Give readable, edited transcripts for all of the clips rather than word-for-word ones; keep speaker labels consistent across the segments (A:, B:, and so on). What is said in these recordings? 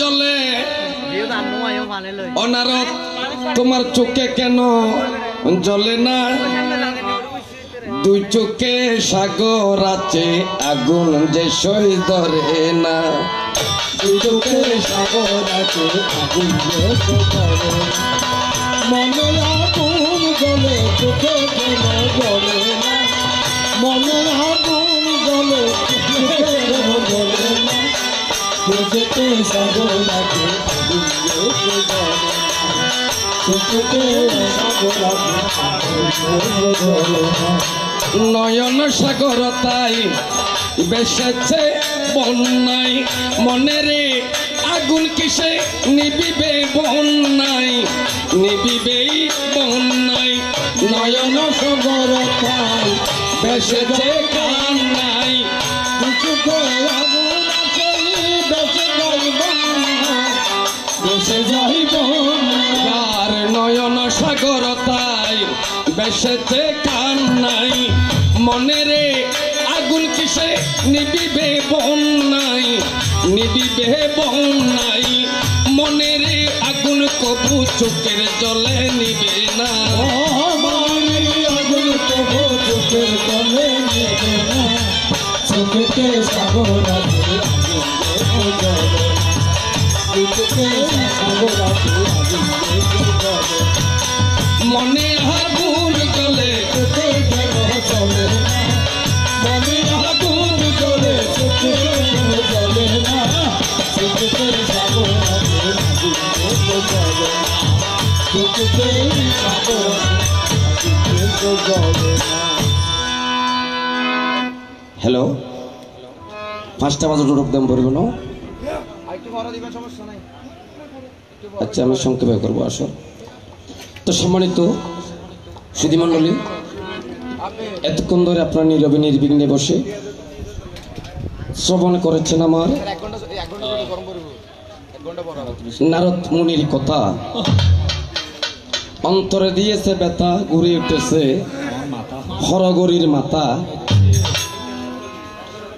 A: জলে অনারত তোমার চোখে কেন জ্বলে না দুই চোখে সাগর আছে আগুন যে সই ধরে না দুই চোখে সাগর আছে আগুন যে সই ধরে মনে আগুন জ্বলে চোখে কেন জ্বলে না মনে আগুন জ্বলে চোখে কেন জ্বলে না দুই চোখে সাগর আছে আগুন যে সই ধরে না নয়ন সাগর তাই বেসেছে বন্যায় মনেরে আগুন কিসে নিবিবে বন্যায় নিবিবেই বন্যায় নয়ন সাগর তাই বেসেছে কান্নায় আগুন আছে বেসে যাই বন্যায় বেসে যাই বন্যার নয়ন সাগর তাই বেসেছে কান্নাই মনেরে আগুন কিসে নিবিবে বন্যাই নিবিবে বন্যাই মনেরে আগুন কবু চোখের জলে নিবে না আগুন কবু চোখের জলে নিবে না চোখেতে সাগর আছে মনে আগুন জ্বলে চোখে কেন জ্বলে না মনে আগুন জ্বলে চোখে কেন জ্বলে না চোখে সাগর আছে আগুন জ্বলে না চোখে সাগর আগুন জ্বলে না। হ্যালো 5টা বাজে ঢোক দাম পড়ব না আচ্ছা আমি সংক্ষেপে করবো আসো তো সম্মানিত সুধীমণ্ডলী এতক্ষণ ধরে আপনার নীরবে নির্বিঘ্নে বসে শ্রবণ করেছেন আমার নারদ মুনির কথা অন্তরে দিয়েছে ব্যথা ঘুরে উঠেছে হরগরির মাথা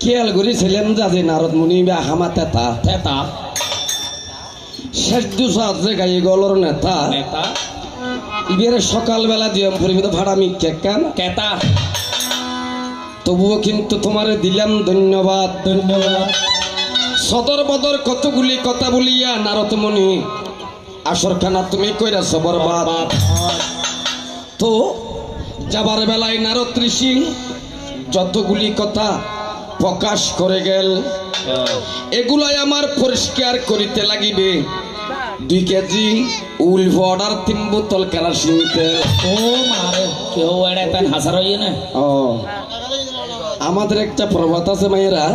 A: খেয়াল করেছিলেন যে নারদ মুনি হামা তেতা তেতা শেষ দুসাদ গায়ে গলর নেতা নেতা ইবের সকালবেলা দিয়ম পরিমিত ভাড়ামি কেকান কেতা তবুও কিন্তু তোমারে দিলাম ধন্যবাদ ধন্যবাদ সদর বদর কতগুলি কথা বলিয়া নারদ মুনি আসরখানা তুমি কইরাছ বরবাদ তো যাবার বেলায় নারদ ঋষি যতগুলি কথা প্রকাশ করে গেল এগুলাই আমার পরিষ্কার করিতে লাগিবে 2 কেজি উল অর্ডার 3 বোতল কেরাসিন তেল ও মারে কেউ এড়াতে হাজার হইয়ে না ও আমাদের একটা প্রবাদ আছে মায়েরা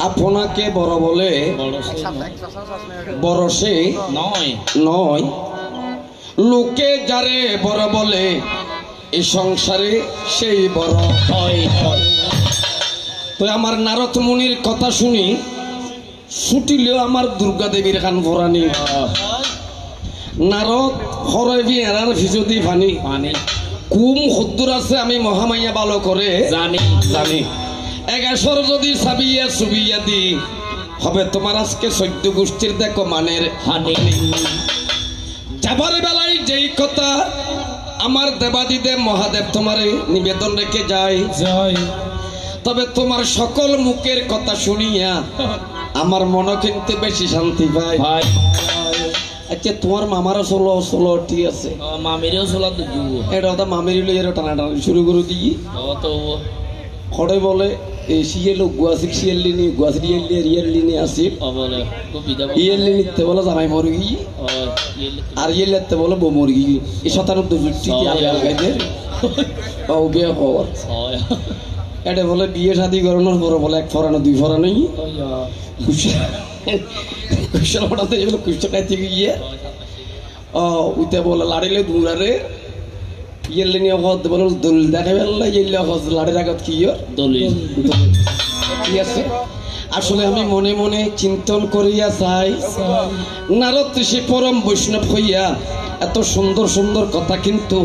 A: আপনাকে বড় বলে বড় সে নয় নয় লোকে যারে বড় বলে এই সংসারে সেই বড় হয় তো আমার নারদ মুনির কথা শুনি ছুটিলেও আমার দুর্গা দেবীর খান ভরানি নারদ হরবি এরার ভিজদি পানি পানি কুম হদ্দুর আছে আমি মহামাইয়া ভালো করে জানি জানি এগাশর যদি সাবিয়া সুবিয়া দি হবে তোমার আজকে 14 গোষ্ঠীর দেখো মানের হানি যাবার বেলায় যেই কথা আমার দেবাদিদেব মহাদেব তোমারে নিবেদন রেখে যায় জয় তবে তোমার সকল মুখের কথা শুনিয়া আমার মন কিন্তু বেশি শান্তি পায় ভাই আচ্ছা তোমার মামারও ষোলো ঠিক আছে মামিরও ষোলো এটা ওটা মামির লইয়ারও টানা শুরু করে দিই তো খড়ে বলে এই সিএল গুয়াশি সিএল লিনি গুয়াশি রিয়েল লিনি আসিল ইয়েল লিনিতে বলে জামাই মুরগি আর ইয়েলেতে বলে বউ মুরগি এই 97 ঠিক আলগাইদের ও বিয়ে খবর এটা বলে বিয়ে শাদী করানোর পরে বলে 1 ফরানো 2 ফরানোই কুশল হঠাতে এগুলো কুশল খাইতে গিয়ে উইতে বলে লাড়িলে দূরারে ইয়েলে নিয়ে হদ বলে দলিল দেখাবে ইয়েলে হজ লাড়ির আগত কি দলিল ঠিক আছে আসলে আমি মনে মনে চিন্তন করিয়া চাই নারদ ঋষি পরম বৈষ্ণব হইয়া এত সুন্দর সুন্দর কথা কিন্তু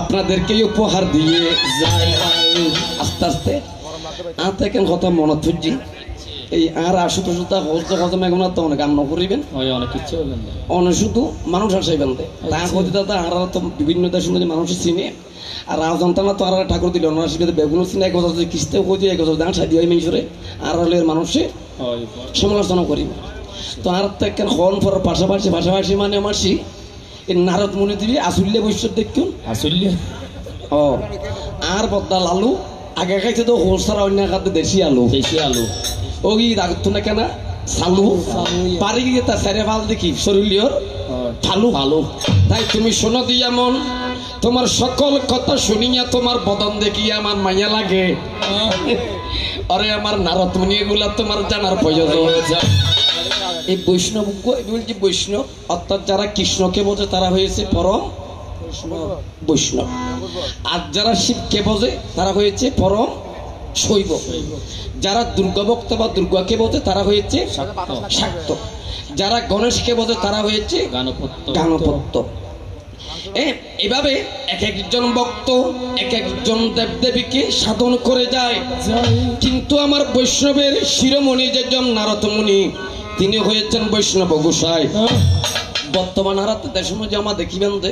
A: আপনাদেরকে উপহার দিয়ে যায় আস্তে আস্তে আতে কেন কথা মনে থুজি এই আর আশুতো সুতা হচ্ছে হজম এখন তো অনেক কাম করিবেন
B: অনেক কিছু হবেন
A: অনেক শুধু মানুষ আসাইবেন তা কথিত আর তো বিভিন্ন দেশের মধ্যে মানুষ চিনে আর রাজন্তানা তো আর ঠাকুর দিল অনাশীর্বাদে বেগুন চিনে এক বছর কিস্তে হয়ে এক বছর দাঁড় সাই মেশরে আর হলে মানুষে সমালোচনা করি তো আর তো একখান হন ফর পাশাপাশি পাশাপাশি মানে মাসি এই নারদ মনে দিবি আসুল্লে বৈশ্য দেখুন
B: আসলে
A: ও আর বদ্দাল আলু আগে খাইছে তো হোলসারা অন্য খাদ্য দেশি আলু ও কি রাখতো না কেনা সালু পারি গিয়ে তার স্যারে ভাল দেখি শরীর ফালু ফালু তাই তুমি শোনো দিয়া মন তোমার সকল কথা শুনিয়া তোমার বদন দেখিয়া আমার মাইয়া লাগে আরে আমার নারদ মুনি এগুলা তোমার জানার প্রয়োজন এই বৈষ্ণব বলছি বৈষ্ণব অর্থাৎ যারা কৃষ্ণকে বোঝে তারা হয়েছে পরম বৈষ্ণব আর যারা শিবকে বোঝে তারা হয়েছে পরম শৈব যারা দুর্গা ভক্ত বা দুর্গাকে বোঝে তারা হয়েছে শাক্ত যারা গণেশকে বোঝে তারা হয়েছে গানপত্য এভাবে এক একজন ভক্ত এক একজন দেবদেবীকে সাধন করে যায় কিন্তু আমার বৈষ্ণবের শিরোমণি যেজন নারদ মুনি তিনি হয়েছেন বৈষ্ণব গোসাই বর্তমান হারাতে দেশের মধ্যে আমার দেখিবেন যে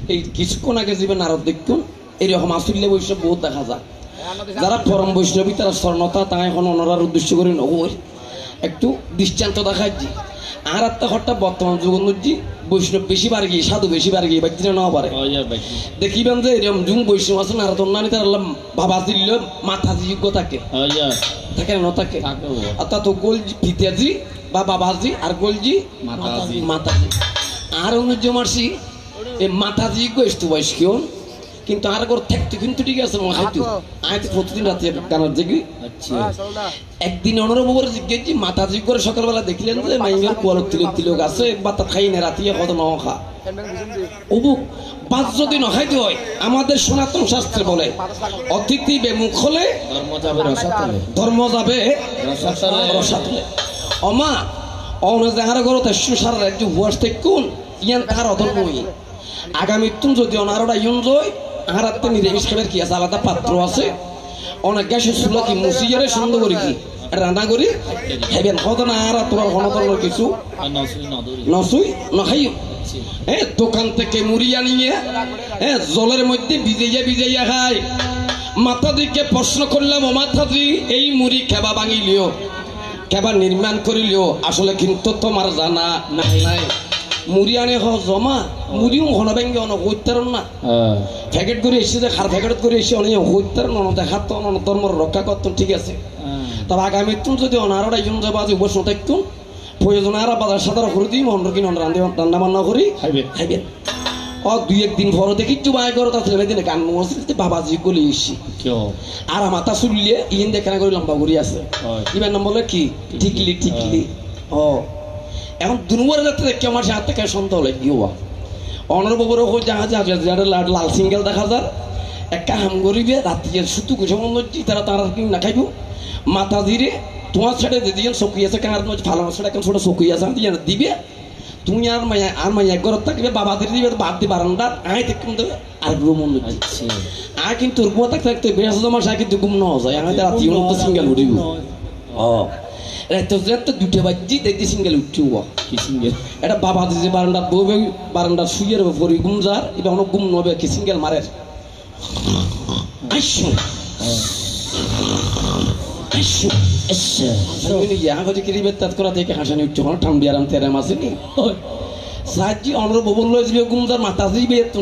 A: এই কিছুক্ষণ আগে যাবেন নারদ দেখুন এইরকম আসলে বৈষ্ণব বহুত দেখা যায় যারা পরম বৈষ্ণবী তারা স্বর্ণতা তা এখন অনরার উদ্দেশ্য করে নগর একটু দৃষ্টান্ত দেখাচ্ছি আর একটা হঠাৎ বর্তমান যুগী বৈষ্ণব বেশি বার গিয়ে সাধু বেশি বার গিয়ে বাচ্চা নেওয়া পারে দেখিবেন যে এরকম জুম বৈষ্ণব আছে নারদ অন্যান্য তার বাবা দিল মাথা যোগ্য থাকে থাকে না থাকে অর্থাৎ গোলজি পিতাজি বা বাবাজি আর গোলজি মাতাজি আর অনুজ্জ মারছি এই মাতাজি গোষ্ঠী বয়স কেউ কিন্তু আর গোর থাকতে কিন্তু ঠিক আছে হয়তো আয়তো প্রতিদিন রাতে গানার জেগে একদিন অনরবর জিজ্ঞেস মাতাজি করে সকালবেলা দেখলেন যে মাইঙ্গের কুয়ার তিলক আছে একবার তা খাই না রাতিয়ে কত ন খা অবুক পাঁচ যদি নখাইতে হয় আমাদের সনাতন শাস্ত্রে বলে অতিথি বেমুখ হলে ধর্ম যাবে রসাতলে অমা অনে যাহার ঘরত সারা রাজ্য হুয়াস কোন ইয়ান তাহার অধর্মই আগামী তুম যদি অনারটা ইউন জয় আহারাতে নিরামিষ খাবার কি আছে আলাদা পাত্র আছে অনেক গ্যাসের চুলা কি মুসিয়ারে সুন্দর করি কি রান্না করি খাইবেন কত না আর তোমার হনতনের কিছু নসুই নখাই দোকান থেকে মুড়ি আনিয়ে জলের মধ্যে ভিজাইয়া খায় মাতাদিকে প্রশ্ন করলাম ও মাতাদি এই মুড়ি খেবা ভাঙিলিও খেবা নির্মাণ করিলিও আসলে কিন্তু তোমার জানা নাই মুড়ি আনে জমা মুড়িও ঘন ভেঙে অনেক হইতারণ না প্যাকেট করে এসে যে খার প্যাকেট করে এসে অনেক হইতারণ দেখাত ধর্ম রক্ষা করতো ঠিক আছে তবে আগামী তুমি যদি অনারটা ইজন যাবা যে বসে থাকতুন প্রয়োজন আর বাজার সাদার করে দিই মন কিন রান্না বান্না করি খাইবেন দুই একদিন পর দেখি চুবাই করো তা ছেলে দিনে গান মসজিদে বাবাজি গলি এসি আর মাথা চুলিয়ে ইন দেখানা করে লম্বা ঘুরি আছে ইবার নাম বলে কি ঠিকলি এখন দুনুয়ার যাতে দেখি আমার হাত থেকে সন্দেহ হলে কি হওয়া অনরবর লাল সিঙ্গেল দেখা যার একটা হাম করিবে রাত্রি শুধু গুছাবন্ধ তারা তারা কি না খাইব মাথা ধীরে তোমার ছেড়ে দিয়ে চকি আছে কার ভালো ছেড়ে এখন ছোট চকি আছে দিবে তুমি আর মাইয়া ঘর থাকবে বাবা দিবে বাদ দিয়ে বারান্দার আয় দেখুন দেবে আর ভ্রমণ আর কিন্তু রুমো থাকতে থাকতে বেশ জমা সা কিন্তু গুম ন যায় আমি রাত্রি সিঙ্গেল উঠিব দুটো বাজি দেখতে সিঙ্গেল উঠিব কি সিঙ্গেল এটা বাবা দিছে বারান্দার বউবে বারান্দার শুয়ে রবে পরি গুম যার এবার অনেক গুম নবে কি সিঙ্গেল মারে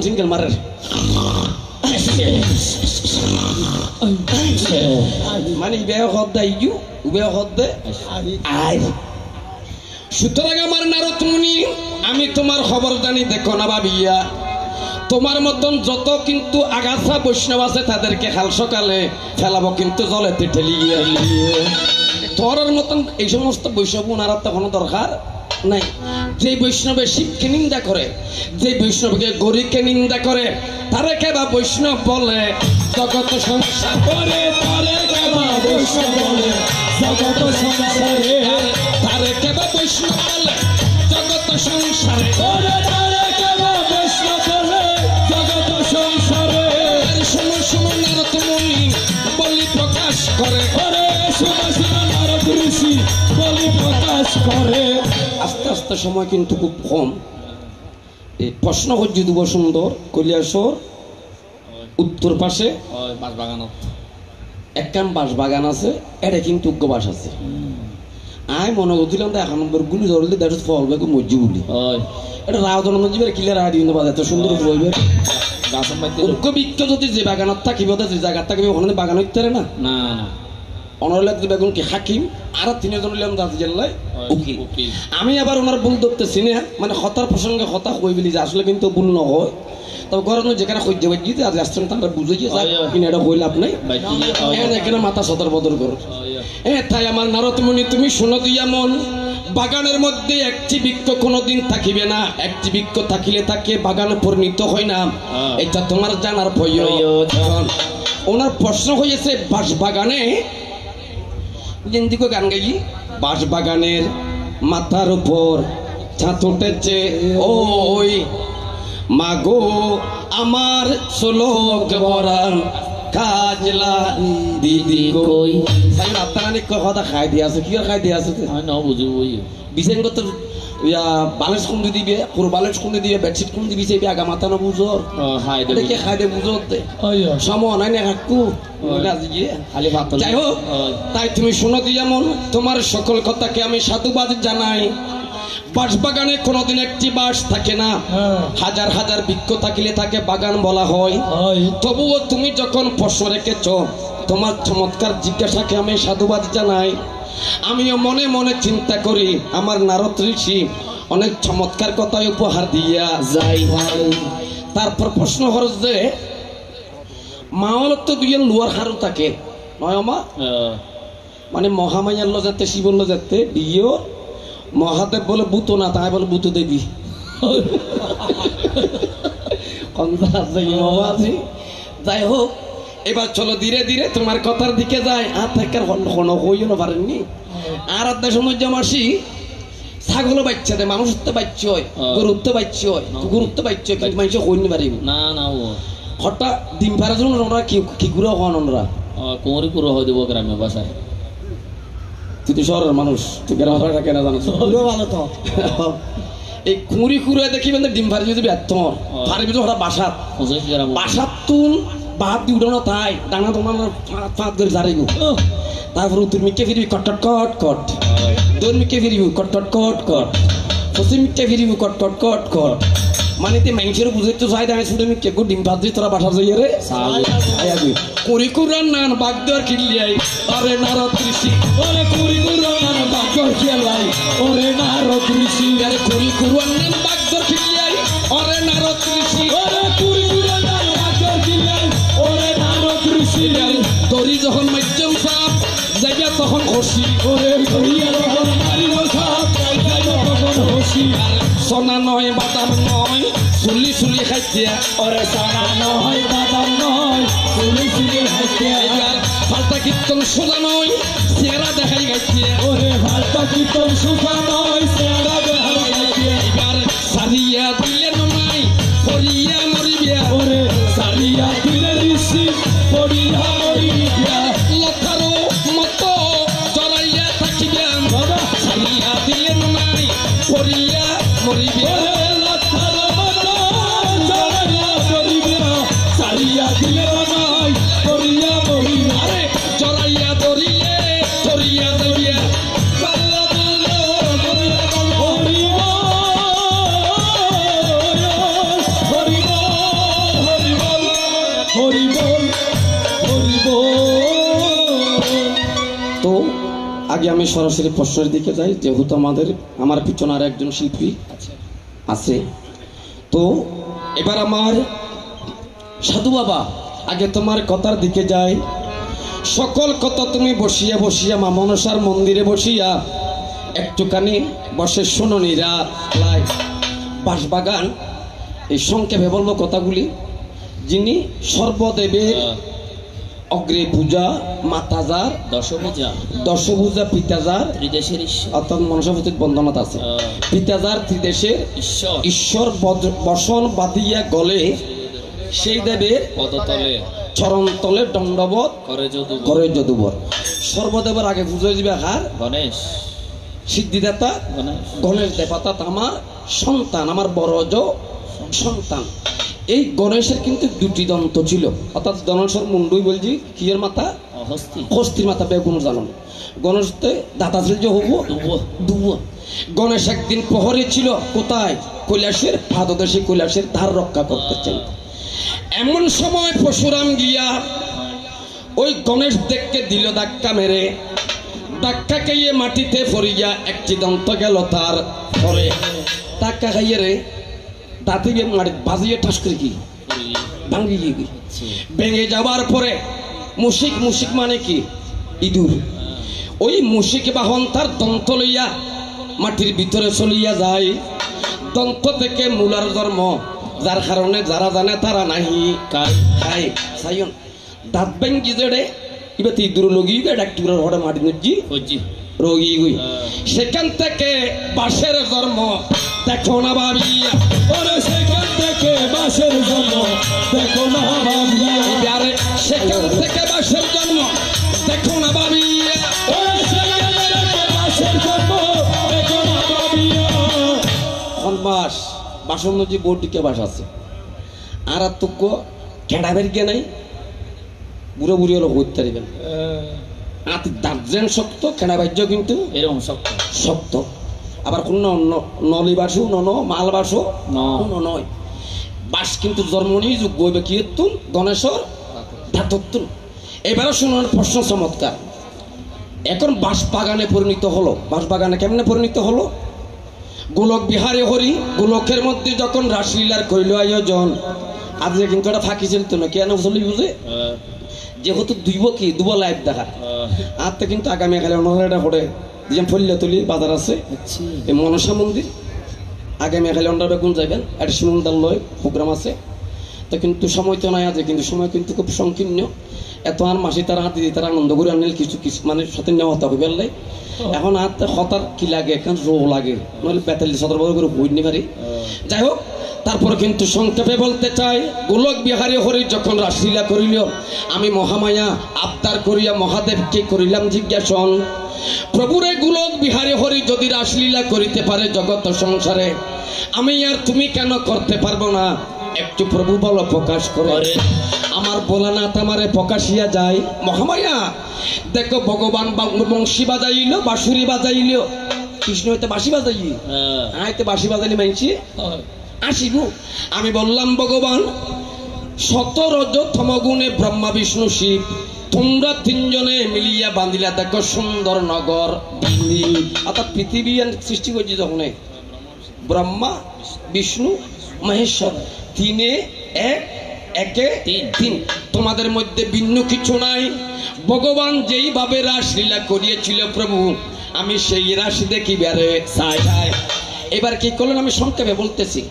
A: সিঙ্গেল মারে মানে সুতরাং আমার নারদ মুনি আমি তোমার খবর জানি দেখো না ভাবিয়া তোমার মতন যত কিন্তু আগাছা বৈষ্ণব আছে তাদেরকে কাল সকালে ফেলাবো কিন্তু জলেতে ঠেলিয়ে তোর মতন এই সমস্ত বৈষ্ণব উনার কোনো দরকার নাই যে বৈষ্ণবে শিবকে নিন্দা করে যে বৈষ্ণবকে গরিকে নিন্দা করে তারে কেবা বৈষ্ণব বলে জগত সংসার করে তারে কেবা বৈষ্ণব বলে জগত সংসারে তারে কেবা বৈষ্ণব বলে জগত সংসারে করে তারে কেবা বৈষ্ণব বলে জগত সংসারে সময় নারদ মুনি বলি প্রকাশ করে ওরে সময় নারদ ঋষি
B: করে
A: আস্তে আস্তে সময় কিন্তু খুব কম। এই প্রশ্ন হচ্ছে যুব সুন্দর কৈলাসর উত্তর পাশে
B: বাগানত
A: একখান বাঁশ বাগান আছে, এটা কিন্তু বাস আছে। আমি মনে করছিলাম 1 নম্বর গুলি ধরলে দ্যাট ইজ ফল বেগু মজ্জি বলি এটা রাউদন মজিবের কিলে রায় দিন বাজে এত সুন্দর বইবে উগ্র বিক্ষ যদি যে বাগানত থাকিব যে জায়গা থাকিব ওখানে বাগান হইতে না
B: না না
A: অনরলে বেগুন কি হাকিম আর 3 জন হইলাম দাস জেলায় উকিল। আমি আবার ওনার ভুল ধরতেছি না, মানে হতার প্রসঙ্গে হতা কই বলি যে আসলে কিন্তু ভুল নয়। তবে ঘর যেখানে সহ্য বাজিতে আজ আসছেন তারা বুঝেছি কিনা এটা কই লাভ নাই, এখানে মাথা সদর বদর করো। তাই আমার নারদমণি তুমি শোনো দিয়া মন, বাগানের মধ্যে একটি বৃক্ষ কোনোদিন থাকিবে না, একটি বৃক্ষ থাকিলে তাকে বাগানে পরিণত হয় না, এটা তোমার জানার প্রয়োজন। ওনার প্রশ্ন হয়েছে বাঁশ বাগানে যেদিকে গান গাই, বাঁশ বাগানের মাথার উপর ছাত উঠেছে ওই মাগো আমার শ্লোক বরান কাজলা দিদি কই তাই আপনারা নি কথা খাই দিয়া আছে, কি খাই দিয়া আছে
B: না বুঝি ওই
A: বিশেষ করতে বালেশ কোন দিবে পুরো বালেশ কোন দিবে বেডশিট কোন দিবি সেই আগা মাথা না বুঝো
B: হাই
A: দেখে খাই দে বুঝো সময় নাই না কাকু
B: খালি ভাত।
A: যাই হোক, তাই তুমি শোনো দিয়া মন, তোমার সকল কথাকে আমি সাধুবাদ জানাই। বাঁশ বাগানে কোনোদিন একটি বাঁশ থাকে না, হাজার হাজার বৃক্ষ থাকিলে তাকে বাগান বলা হয়। তবুও তুমি যখন প্রশ্ন রেখেছ, তোমার চমৎকার জিজ্ঞাসাকে আমি সাধুবাদ জানাই। আমিও মনে মনে চিন্তা করি আমার নারদ ঋষি অনেক চমৎকার কথা উপহার দিয়া যাই। তারপর প্রশ্ন হল যে মাওলত তো দুই লোয়ার হারু থাকে নয় মা, মানে মহামায়ার লো যাতে শিবর লো যাতে বিয়ে মহাদেব বলে বুতো না, তাই বলে বুতো দেবী যাই হোক, এবার চলো ধীরে ধীরে তোমার কথার দিকে যায়। আর থাকার হইও না পারেননি। আর আধা সময় জমাসি ছাগলও বাচ্চা দেয়, মানুষ তো বাচ্চা হয়, গরুর তো বাচ্চা হয়, গরুর তো বাচ্চা হয়, মানুষ কইনি পারিব
B: না না
A: হঠাৎ ডিম পাড়ার জন্য ওরা কি করে হন ওরা
B: কোমরি পুরো হয়ে দেবো গ্রামে বাসায়।
A: তুই তো শহরের মানুষ, তুই গ্রাম ভাষা কেনা জানো ভালো তো এই কুড়ি কুড়ে দেখি মানে ডিম ভারি যদি ব্যর্থ ভারি ভিতরে ওরা বাসাত বাসাত তুন বাদ দি উঠো না তাই ডাঙা তোমার ফাঁক ধরে জারি গো। তারপর উত্তর মিকে ফিরবি কট কট কট কট, দোন মিকে ফিরবি কট কট কট কট, পশ্চিম মিকে ফিরবি কট কট কট কট, মানে তে মানুষের বুঝে তো চাই দাঁড়িয়ে শুনে মিকে গো ডিম ভাত দিয়ে তোরা বাসা যাই রে কুড়ি কুড়ার নান বাগদর কিলিয়াই আরে নারদ ঋষি ওরে কুড়ি কুড়ার নান বাগদর কিলাই ওরে নারদ ঋষি আরে কুড়ি কুড়ার নান বাগদর কিলিয়াই ওরে নারদ ঋষি ওরে কুড়ি কুড়ার নান বাগদর কিলাই ওরে নারদ ঋষি তোরি যখন মাধ্যম সাপ যাইবা তখন খুশি ওরে ধরিয়া যখন মারিব সাপ যাইবা তখন খুশি সোনা নয় বাদাম নয় চুলি চুলি খাইতিয়া ওরে সোনা নয় বাদাম নয় চুলি চুলি খাইতিয়া এবার ফালতা কীর্তন সোজা নয় চেহারা দেখাই গাইতিয়া ওরে ফালতা কীর্তন সোজা নয় চেহারা দেখাই গাইতিয়া এবার সারিয়া দিলে নাই পড়িয়া মরিবিয়া ওরে সারিয়া দিলে ঋষি পড়িয়া মরিবিয়া লতারো মতো জড়াইয়া থাকিবা বাবা সারিয়া দিলে নাই পড়িয়া মরিবিয়া লতারো মতো জড়াইয়া মরিবিয়া সারিয়া দিলে নাই পড়িয়া মরিবিয়া আরে জড়াইয়া ধরিলে ধরিয়া যাইয়া বাল্লা বলো তো আগে আমি সরাসরি প্রশ্নের দিকে যাই, যেহেতু আমার পিছনে আর একজন শিল্পী আছে। তো এবার আমার সাধু বাবা আগে তোমার কথার দিকে যাই। সকল কথা তুমি বসিয়া বসিয়া মা মনসার মন্দিরে বসিয়া একটুখানি বসে শোনো নিরাত বাঁশবাগান এই সংক্ষেপে বলবো কথাগুলি। যিনি সর্বদেবের অগ্রে পূজা মাতাজার দশভূজা পিতাজার ত্রিদেশের অর্থাৎ মনসাপতির বন্দনাত আছে পিতাজার ত্রিদেশের ঈশ্বর বসন বাঁধিয়া গলে সেই দেবের পদতলে চরণ তলে দণ্ডবোধ করে যদুবর। সর্বদেবের আগে পুজো দিবে হার গণেশ সিদ্ধিদাতা গণেশ দেবতা আমার সন্তান, আমার বড় সন্তান। এই গণেশের কিন্তু দুটি দন্ত ছিল, অর্থাৎ গণেশের মুন্ডুই বলছি কিয়ের মাথা, হস্তির মাথা বেগুন জানো। গণেশতে দাতা ছিল যে হবো দুবো। গণেশ একদিন প্রহরী ছিল কোথায়, কৈলাসের পাদদেশে, কৈলাসের ধার রক্ষা করতেছেন। এমন সময় পরশুরাম গিয়া ওই গণেশ দেখকে দিল ধাক্কা মেরে, ধাক্কা খাইয়ে মাটিতে পড়িয়া একটি দন্ত গেল তার পরে। ধাক্কা খাইয়ে রে দাঁতে গিয়ে মাটি বাজিয়ে ঠাস করে কি ভাঙি গিয়ে ভেঙে যাওয়ার পরে মুশিক, মুশিক মানে কি ইঁদুর, ওই মুশিক বাহন তার দন্ত লইয়া মাটির ভিতরে চলিয়া যায়। দন্ত থেকে মূলার জন্ম, যার কারণে যারা জানে তারা নাহি খাই সাইন দাঁত ভেঙ্গি জেড়ে এবার ইঁদুর লগি ডাক্তার হঠাৎ মাটি নজি রোগী গই। সেখান থেকে বাঁশের জন্ম, দেখো না ভাবিয়া, সেখান থেকে বাঁশের জন্ম, দেখো না ভাবিয়া, সেখান থেকে বাঁশের জন্ম, দেখো না ভাবিয়া, বাস বাসন নদী বোর্ডিকে বাস আছে। আর তোক খেড়া বের গিয়ে নাই, বুড়ো বুড়ি হলো হইতে পারিবেন। দার্জেন শক্ত, খেড়া বাহ্য কিন্তু এরকম শক্ত শক্ত। আবার কোন নলি বাসু মাল বাসো নয়, বাস কিন্তু জন্মনি যোগ্য হইবে কি তুন গণেশ্বর ধাতুন। এবারও শুনুন প্রশ্ন চমৎকার। এখন বাঁশ বাগানে পরিণত হলো। বাঁশ বাগানে কেমনে পরিণত হলো? গোলক বিহারে হরি গোলকের মধ্যে যখন রাসলীলার কইল আয়োজন, আজকে কিন্তু এটা ফাঁকি চলতো না, কেন চলি বুঝে যেহেতু দুইব কি দুব লাইভ দেখা আর তো কিন্তু আগামী কালে অন্যটা হরে যে ফল্য তুলি বাজার আছে এই মনসা মন্দির, আগামী কালে অন্যটা কোন যাবেন একটা শিমুলদার লয় প্রোগ্রাম আছে। তো কিন্তু সময় তো নাই আছে, কিন্তু সময় কিন্তু খুব সংকীর্ণ। এত আর মাসি তারা হাতে দিয়ে তারা আনন্দ করে আনলে কিছু কিছু মানে সাথে নেওয়া হতে হবে। এখন আর হতার কি লাগে, এখন রো লাগে, নইলে বেতালি সদর বড় করে বই নি পারি। যাই হোক, তারপর কিন্তু সংক্ষেপে বলতে চাই, গোলক বিহারী হরি যখন রাসলীলা করিল, আমি মহামায়া আবদার করিয়া মহাদেবকে করিলাম জিজ্ঞাসন, প্রভুরে গোলক বিহারী হরি যদি রাসলীলা করিতে পারে জগৎ সংসারে, আমি আর তুমি কেন করতে পারবো না? একটু প্রভু বলো প্রকাশ করে। আমার ভোলানাথ আমারে প্রকাশিয়া যায়। মহামায়া দেখো ভগবান বংশী বাজাইল, বাঁশুরি বাজাইল, কৃষ্ণ হইতে বাঁশি বাজাই, আইতে বাঁশি বাজাইলে মানছি আসিব। আমি বললাম ভগবান 17 তমগুণে ব্রহ্মা বিষ্ণু শিব, তোমরা তিনজনে মিলিয়া বাঁধিলা দেখো সুন্দর নগর দিল্লি। অর্থাৎ পৃথিবী সৃষ্টি করছি যখন ব্রহ্মা বিষ্ণু মহেশ্বর, তিনে এক, একে তিন, তোমাদের মধ্যে ভিন্ন কিছু নাই। ভগবান যেইভাবে রাসলীলা করিয়েছিল প্রভু, আমি সেই রাশি দেখিবারে চাই। এবার কি করলেন আমি সংক্ষেপে বলতেছি।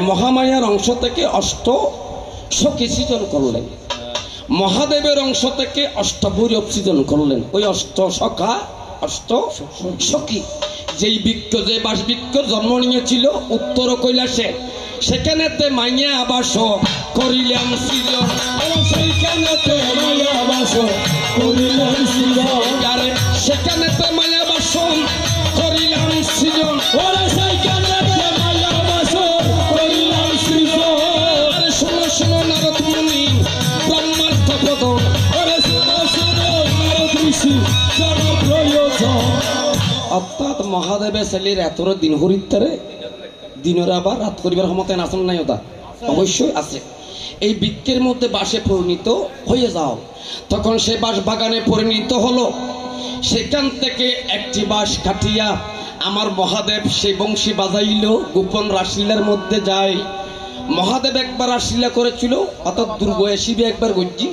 A: মহামায়ার অংশ থেকে অষ্ট সখী সৃজন করলেন, মহাদেবের অংশ থেকে অষ্টভৈরব সৃজন করলেন। ওই অষ্ট সখা অষ্ট সখী, যেই বৃক্ষ যে বাস বৃক্ষ জন্ম নিয়েছিল উত্তর কৈলাসে, সেখানেতে মাইয়া আবাস করিলাম সৃজন, সেইখানেতে মাইয়া আবাস করিলাম সৃজন, সেখানেতে মাইয়া বাস করিলাম সৃজন, সেইখানেতে মাইয়া বাস করিলাম সৃজন। শোনো শোনো নারদ মুনি ব্রহ্মার্থ প্রদন, শোনো শোনো নারদ ঋষি জনপ্রয়োজন। অর্থাৎ মহাদেবের ছেলের এতর দিন হরিত্তারে দিনের আবার রাত করিবার ক্ষমতা আসন নাই, ওটা অবশ্যই আছে। এই বৃক্ষের মধ্যে বাসে পরিণত হয়ে যাও, তখন সে বাস বাগানে পরিণত হলো। সেখান থেকে একটি বাস কাটিয়া আমার মহাদেব সেই বংশী বাজাইল, গোপন রাসলীলার মধ্যে যায়। মহাদেব একবার রাসলীলা করেছিল, অর্থাৎ দুর্গয়ে শিবে একবার গজ্জি,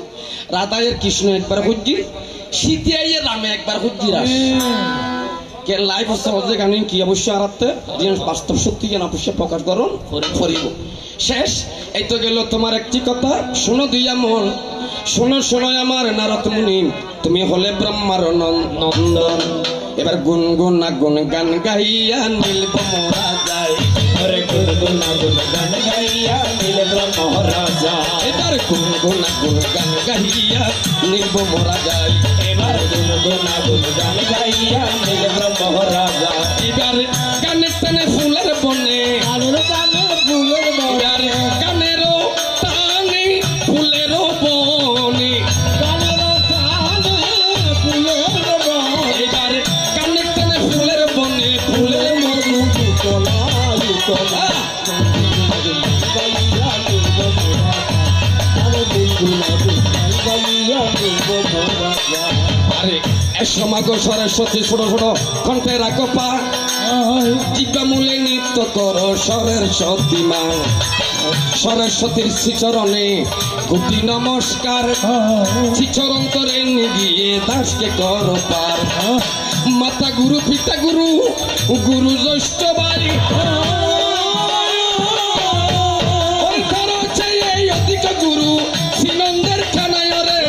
A: রাধায়ের কৃষ্ণ একবার গজ্জি, সীতাইয়ের রামে একবার গজ্জি রাস। কে লাইভ সহজে গান কি অবশ্যই আরাতে বাস্তব সত্যি যেন অবশ্যই প্রকাশ করুন করিব। শেষ এই তো গেল তোমার একটি কথা, শোনো দিয়া মন, শোনো শোনো আমার নারদ মুনি, তুমি হলে ব্রহ্মার নন্দন। এবার গুনগুন গুন গান গাইয়া নীলব মোরা যায়, গুনগুন গান গাইয়া নীলব মোরা যায়। এবার গুনগুনা গুনগান গাইয়া নির্ব মরা যায়
B: এবার গুনগুনা গুনগান গাইয়া নির্ব মরা যায়
A: এবার কানে টানে ফুলের বনে
B: আলোর কানে ফুলের
A: এবার কানেরও টানে ফুলেরও বনে
B: কানের কানে ফুলের
A: এবার কানে টানে ফুলের বনে ফুলের মধু
B: তোলা তোলা গাইয়া নির্ব মরা আরে গুনগুনা গুনগান গাইয়া নির্ব মরা যায়
A: আরে সমাগো সরস্বতী ছোট ছোট কণ্ঠে রাখো পা জিব্বা মূলে নৃত্য করো স্বরের সতী মা সরস্বতীর শ্রীচরণে কোটি নমস্কার শ্রীচরণ করে নিগিয়ে দাসকে করো পার মাতা গুরু পিতা গুরু গুরু জ্যৈষ্ঠ ভাই অন্তর চেয়ে অধিক গুরু শ্রীনন্দের খানায় রে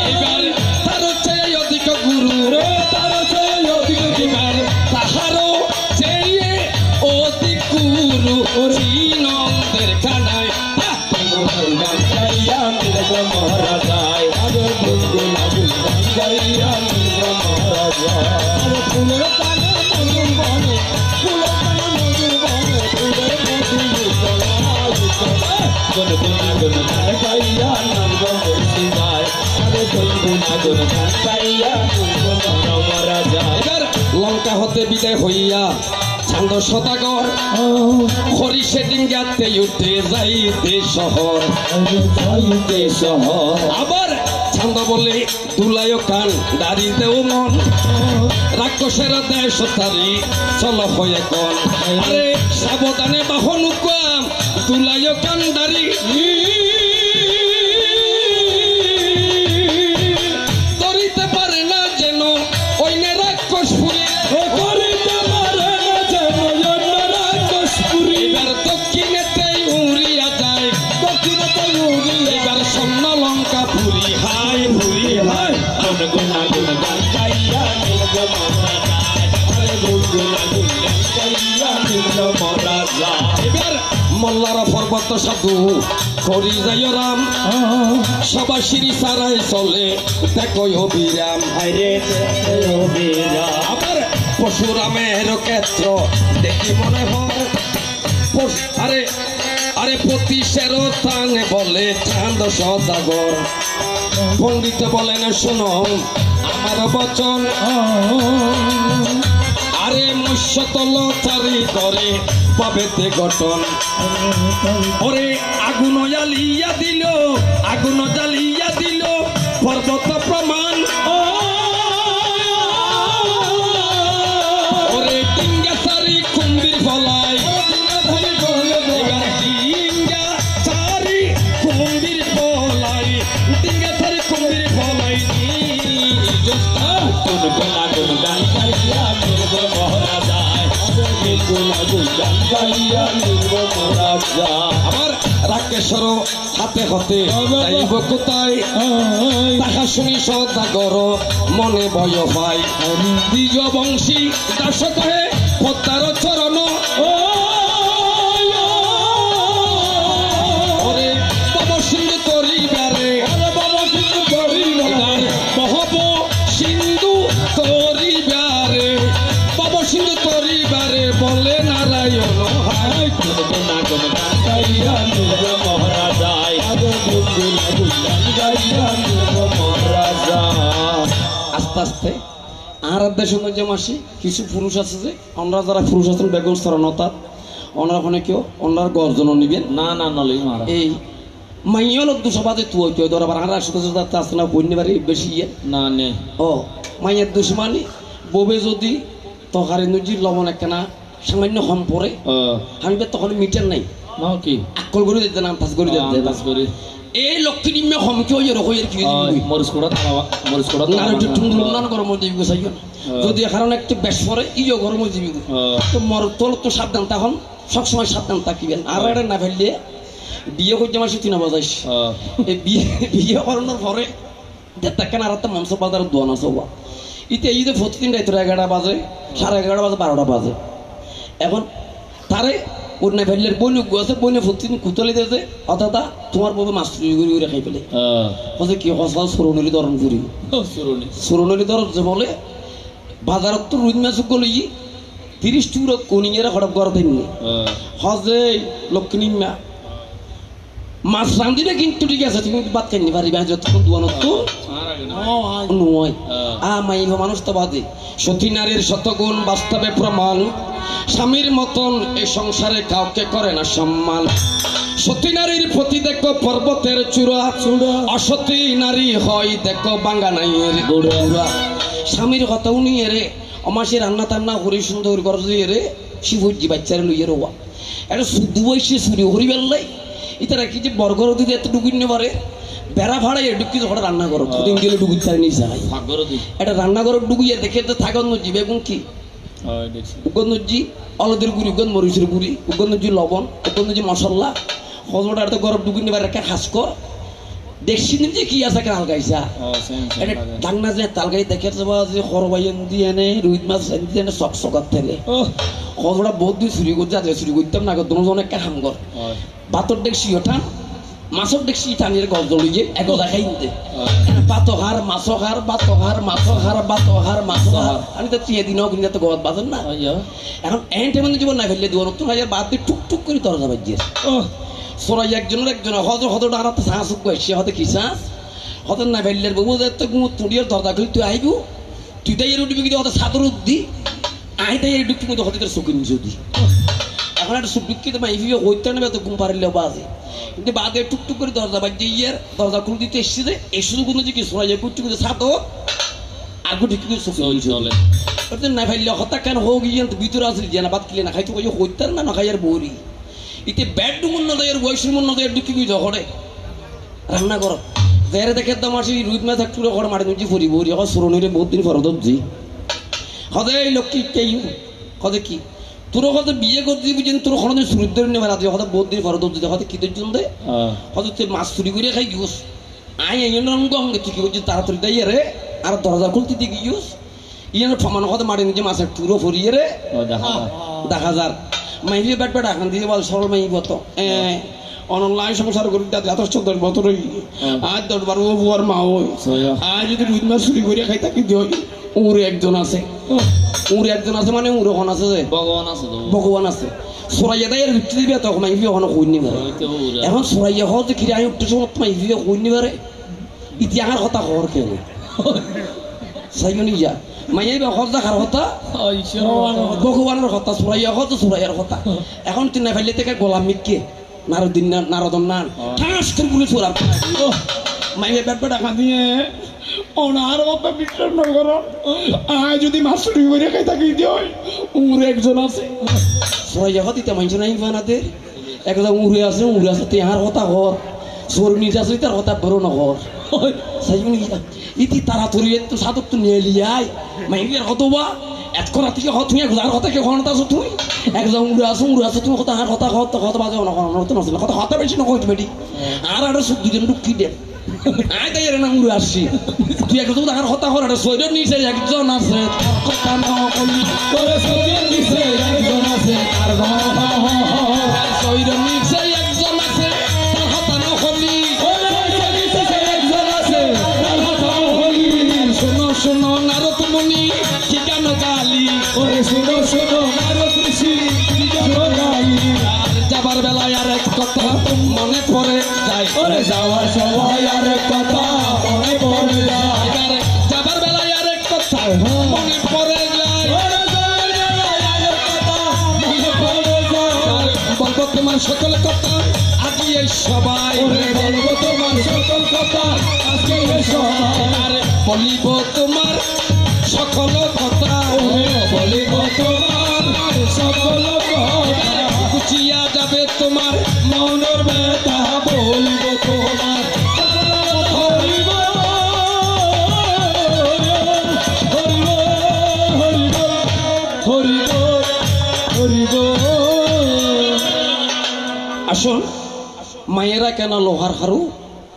A: এবার তার চেয়ে অধিক গুরু এবার তাহারও চেয়ে অধিক গুরু শ্রীনন্দের খানায়
B: গাইয়া নির্ব মরা যায় আরে গুনগুনা গুনগান গাইয়া নির্ব মরা যায় আরে ফুলের কানে মধুর বনে ফুলের কানে মধুর বনে ফুলের মধুর তোলা গুনগুনা গুনগান গাইয়া নির্ব মরা যায় আরে গুনগুনা গুনগান গাইয়া নির্ব মরা যায়
A: এবার লঙ্কা হতে বিদায় হইয়া ছান্দ সদাগর হরিষে ডিঙ্গাতে উঠে যাইতে শহর
B: যাইতে শহর
A: আবার ছান্দ বলে তুলায় কান দাঁড়িতেও মন রাক্ষসের দেশ তারি চল হয়ে কন আরে সাবধানে বাহন কাম তুলায় কান দাঁড়ি ধরিতে পারে না যেন ওইনে রাক্ষস ফুরি এবার দক্ষিণেতেই উড়িয়া যায় এবার স্বর্ণ লঙ্কা ফুরি হাই ফুরি হাই
B: গুনগুনা গুনগান গাইয়া নির্ব মরা যায় আরে গুনগুনা গুনগান গাইয়া নির্ব মরা যায়
A: এবার মল্লার পর্বত সাধু করি যায় রাম সবা সিঁড়ি সারাই চলে দেখো অবিরাম
B: আরে বীরা
A: আবার পশুরামের ক্ষেত্র দেখি মনে হয় আরে আরে পতিশের থানে বলে চাঁদ সদাগর পণ্ডিত বলেন শোনো আমার বচন আরে মৎস্যতল চারি করে পাবেতে গঠন ওরে আগুন জ্বালিয়া দিল আগুন জ্বালিয়া দিল পর্বত প্রমাণ ওরে ডিঙ্গা চারি কুম্বির ফলাই এবার ডিঙ্গা চারি কুম্বির ফলাই ডিঙ্গা চারি কুম্বির ফলাই
B: গুনগুনা গুনগান গাইয়া নির্ব মরা যায় গুনগুনা গুনগান গাইয়া নির্ব মরা যায়
A: আমার রাকেশ্বর হাতে হাতে যাইব কোথায় তাহা শুনি সদাগর মনে ভয় পাই দ্বিজ বংশী দাস কহে পদ্মার চরণ ওরে বাবা সিন্ধু তরিবারে এবার বহব সিন্ধু তরিবারে বাবা সিন্ধু তরিবারে বলে নারায়ণ হাই
B: গুনগুনা গুনগান গাইয়া নির্ব মরা যায় গুনগুনা গুনগান গাইয়া নির্ব মরা যায়
A: আস্তে আস্তে আর দেশ যে মাসি কিছু পুরুষ আছে যে আমরা যারা পুরুষ আছেন বেগম স্তরণতা ওনারা ওখানে কেউ ওনার গর্জন নিবেন
B: না না নলেই মারা
A: এই মাইয়া লোক দুশো বাদে তুই তুই ধর আবার আর সাথে সাথে আসতে না বন্যবাড়ি বেশি ইয়ে
B: না নে
A: ও মাইয়ের দুশ্মানি ববে যদি তহারে নজির লবণ একখানা সামান্য হম পরে আমি তখন মিটার নাই
B: না কি
A: আকল করে দিতে না পাস করে দিতে
B: কাজ করি
A: এই লক্ষ্মী নিম্নে হমকে ওই রকমের কি
B: মরিচ কোড়া মরিচ কোড়া
A: না একটু টুঙ্গুল না গরম দিবি গোসাই যদি কারণ একটু বেশ পরে ইও গরম দিবি তো মর তোর তো সাবধান তখন সবসময় সাবধান থাকিবেন আর এটা না ফেললে বিয়ে করতে আমার তিন বাজাইস এই বিয়ে করানোর পরে কেন আর একটা মাংস বাজার দোয়ানো সবা ইতে এই যে প্রতিদিন রাত 11টা বাজে 11:30 বাজে 12টা বাজে এখন তারে অন্য ফেললে বইনে আছে বইনে প্রতিদিন কুতলে দিয়েছে অর্থাৎ তোমার বউ মাছ চুরি করে করে খাই ফেলে বলছে কি হসা সরুনলি ধরন করি সরুনলি ধরন যে বলে বাজারত তো রুই মাছ গলি 30 টুকরো কোনিংয়েরা হঠাৎ গড় দেননি হজে লক্ষ্মী মা মাছ রাঁধিলে কিন্তু ঠিক আছে তুমি বাদ খাইনি পারিবে যতক্ষণ দুয়ানো তো নয় মাই মানুষ তো বাদে সতী নারীর শতগুণ বাস্তবে প্রমাণ স্বামীর মতন এই সংসারে কাউকে করে না সম্মান সতী নারীর প্রতি দেখো পর্বতের চূড়া অসতী নারী হয় দেখো বাঙ্গানাইয়ের গোড়া স্বামীর কথা উনি এরে অমাসে রান্না টান্না করি সুন্দর করে রে শিবজি বাচ্চারে লইয়ে রোয়া এটা শুধু বয়সে চুরি হরি বেললাই ইতারা কি যে বর্গর দিদি এত ডুগুইনে পারে বেড়া ভাড়াই ডুকি যখন রান্না করো প্রতিদিন গেলে ডুগুই চাই নিয়ে যায় এটা রান্না করো ডুগুইয়ে দেখে তো থাকন নজি বেগুন কি উগন্ধজি অলদের গুড়ি উগন্ধ মরিচের গুড়ি উগন্ধজি লবণ উগন্ধজি মশলা হজমটা তো গরম ডুগুইনে পারে একটা খাস কর দেখছি যে কি আছে কাল গাইছা এটা ডাংনা যে তাল গাই দেখে যে খরবাইন দিয়ে নে রুই মাছ দিয়ে নে সক সকার থেকে হজমটা বহুত দিন চুরি করছে আজকে চুরি করতাম না দুজন একটা খাম কর বাতর দেখছি ওঠান মাছর দেখছি টানির গল জড়িয়ে এক দেখাই নিতে বাতহার মাছহার বাতহার মাছহার বাতহার মাছহার আমি তো 3 দিনও কিন্তু তো গদ বাজেন না এখন এন্ড টাইমে জীবন না ফেললে দুয়ার নতুন হাজার বাদ দিয়ে টুকটুক করে দরজা বাজিয়ে সরাই একজনের হয়তো হারাতে সাহস কইছে হতে কি সাহস হতে না ফেললে বাবু তো তুড়িয়ার দরজা খুলি তুই আইবু তুই তাই এর উঠবি কিন্তু হতে সাদর উদ্দি আই তাই এর ডুকি কিন্তু হতে তোর চোখে নিচে দি এখন একটা সুবিক্ষিত মাইফিও হইতে নেবে তো ঘুম পারিলেও বাজে কিন্তু বাদে টুকটুক করে দরজা বাজিয়ে ইয়ার দরজা খুলে দিতে এসছে যে এই শুধু কোনো যে কি সরাই কুটুক করে সাত আর গুটি কি করে চোখে চলে ওটা না ফেললে হতা কেন হোক ইয়ে ভিতরে আসলে জানা বাদ কিলে না খাইতে কই হইতে না খাইয়ার বউরি ইতে বেডরুম নদয়ের বয়সের নদয়ের ডুকি কই জহড়ে রান্না করো দেরে দেখে দাম আসি রুই মাছ একটু করে মারি নুজি ফরি বউরি এখন সরণিরে বহুত দিন ফরদ জি হদে এই লক্ষ্মী কেই হদে কি তোর হয়তো বিয়ে করতে বুঝেন তোর খরচ সুরুদ্দের নেবে রাজি হয়তো বহুত দিন ফরদ দিতে হয়তো কিদের জন্য দে হয়তো তুই মাছ চুরি করে খাই গিয়েছ আই এই রঙ্গ হঙ্গে তুই কি বলছিস তাড়াতাড়ি দেয় রে আর দরজা খুলতে দিয়ে গিয়েছ ইয়ান ফমান হয়তো মারি নিজে মাছের টুরো ফরিয়ে রে দেখা যার মাইলে ব্যাট ব্যাট এখন দিয়ে বল সরল মাই বতো অনলাইন সংসার করি যথেষ্ট 10 বছরই আজ 10-12 বুয়ার মা ওই আজ যদি রুই মাছ চুরি করে খাই তাকে দিই উড়ে একজন আছে উড়ে একজন আছে মানে উড়ে হন আছে যে ভগবান আছে সরাইয়া দেয় এর ভিতরে দিবে তখন মাইফি ওখানে কইনি পারে এখন সরাইয়া হওয়া যে খিরে আই উঠতে সময় মাইফি কইনি পারে ইতিহাসের কথা খবর কেন সাইমনি যা মাইয়াই বা হজ দেখার কথা ভগবানের কথা সরাইয়া হতো সরাইয়ার কথা এখন তুই না ফেললে থেকে গোলাম মিটকে নারদন নান ঠাস করে বলে চোরার মাইয়া ব্যাট ডাকা দিয়ে ওনার বাবা বিশ্বাস না করো আয় যদি মাছ চুরি করে খাই তাকে দিও উড়ে একজন আছে সরাইয়া হতিতে মাইছে নাই বানাদের একজন উড়ে আছে তেহার কথা ঘর সর নিজ আছে তার কথা বেরো না ঘর সাইমনি ইতি তাড়াতাড়ি একটু সাদর তো নিয়ে লিয়াই মাইয়ের কত বা এত করা থেকে হত তুই যার কথা কে ঘন্টা আছো তুই একদম উড়ে আসো তুমি কথা কথা বাজে না কথা কথা বেশি না কইতে বেটি আর একটা সুখ দুজন ঢুকি দে আয় তাই না উড়ে আসছি তুই একদম তাহার কথা হর একটা সৈর নিচে একজন আছে কথা না কলি তোরে সৈর নিচে একজন আছে আর সৈর নিচে একজন আছে তার কথা না কলি শোনো নারদ মুনি ঠিকানো গালি ওরে শোনো নারদ ঋষি ঠিকানো গালি আর যাবার বেলায় আর এক কথা মনে পড়ে যায় ওরে যাওয়ার সময় আর এক কথা মনে পড়ে যায় যাবার বেলায় আর এক কথা মনে পড়ে যায় বলবো তোমার সকল কথা আজকে এই সবাই বলবো তোমার সকল কথা আজকে এই সবাই বলিব তোমার সকল কথা বলিব তোমার সকল কথা গুছিয়া যাবে তোমার মনের ব্যথা বলিব তোমার হরিব হরিব হরিব হরিব হরিব আসুন মায়েরা কেন লোহার হারু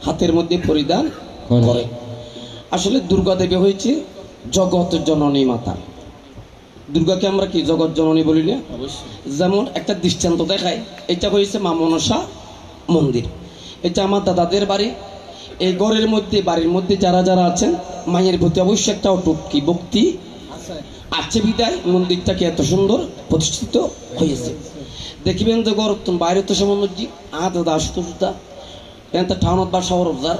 A: হাতের মধ্যে পরিধান করে আসলে দুর্গা দেবী হয়েছে জগৎ জননী মাতা দুর্গাকে আমরা কি জগৎ জননী বলি না?
B: অবশ্যই।
A: যেমন একটা দৃষ্টান্ত দেখায়, এটা হয়েছে মা মনসা মন্দির। এটা আমার দাদাদের বাড়ি। এই ঘরের মধ্যে, বাড়ির মধ্যে যারা যারা আছেন, মায়ের প্রতি অবশ্যই একটা অটুট কি ভক্তি আছে বিদায় মন্দিরটাকে এত সুন্দর প্রতিষ্ঠিত হয়েছে। দেখিবেন যে ঘর বাইরে তো সমন্বয় দাদা আসুতা এটা টাউনত বা শহর যার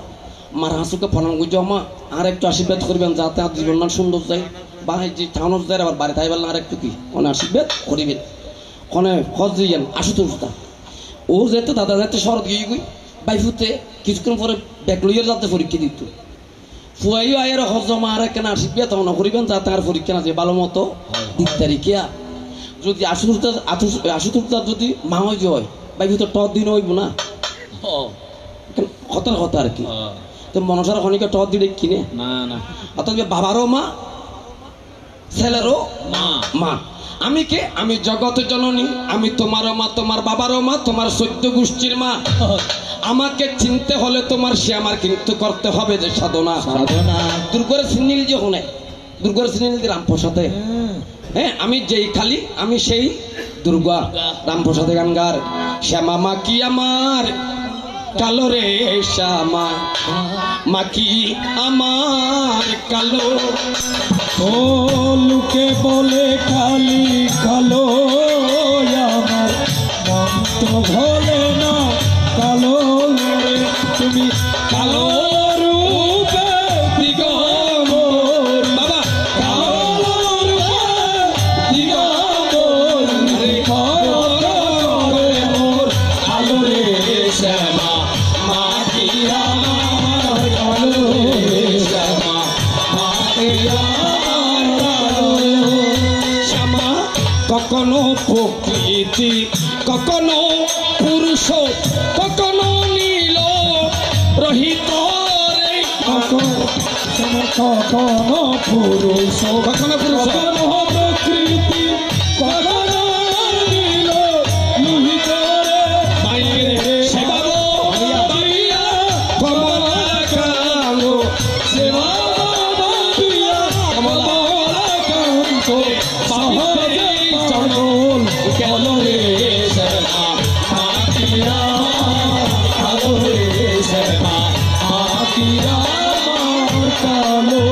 A: মার হাসুকে ফলান গুজো মা আর একটু আশীর্বাদ করবেন যাতে আর জীবন না সুন্দর যায়, বা যে টাউনত যায় আবার বাড়ি তাইবেন আর একটু কি অনেক আশীর্বাদ করিবেন অনেক হজ দিয়েন আসুতা। ও যেতে দাদা যেতে শহর গিয়ে গই বাইফুতে কিছুক্ষণ পরে ব্যাগ লইয়ার যাতে পরীক্ষা দিত ফুয়াইও আয়ের হজ জমা আর কেন আশীর্বাদ তখন করিবেন যাতে আর পরীক্ষা না যে ভালো মতো দিকতারিখিয়া যদি আশুতুরটা যদি মা হয় যে হয় বাইফুতে টপ দিন হইব না হতার কথা আর কি। তো মনসার খনিকে টপ দিলে কিনে
B: না না
A: অর্থাৎ বাবারও মা ছেলেরও মা। আমি কে? আমি জগতের জননী, আমি তোমারও মা, তোমার বাবারও মা, তোমার 14 গোষ্ঠীর মা। আমাকে চিনতে হলে তোমার সে আমার কিন্তু করতে হবে যে সাধনা। দুর্গর সিনিল যে হনে দুর্গর সিনিল রামপ্রসাদে, হ্যাঁ আমি যেই খালি আমি সেই দুর্গা। রামপ্রসাদে গানগার শ্যামা মা কি আমার কালো রে, শ্যামা মা কি আমার কালো,
B: ও লোকে বলে কালি কালো আমার মন তো ভোলে না কালো রে, তুমি কালো রূপে দিগম্বর
A: বাবা
B: কালো রূপে দিগম্বর রে মোর কালো রে শ্যামা মা কি আমার কালো রে শ্যামা মা কি
A: শ্যামা কখনো প্রকৃতি, কখনো পুরুষ, কখনো নীল রহিত রে,
B: কখনো পুরুষ
A: কখনো পুরুষ
B: কখনো প্রকৃতি কখনো নীল লোহিত রে,
A: মায়ের সেবা দিয়া কমলা কালো
B: সেবা দিয়া কমলা কান্ত সহজে চরণ কালো রে শ্যামা মা কি আমার কালো রে শ্যামা মা কি আমার কালো।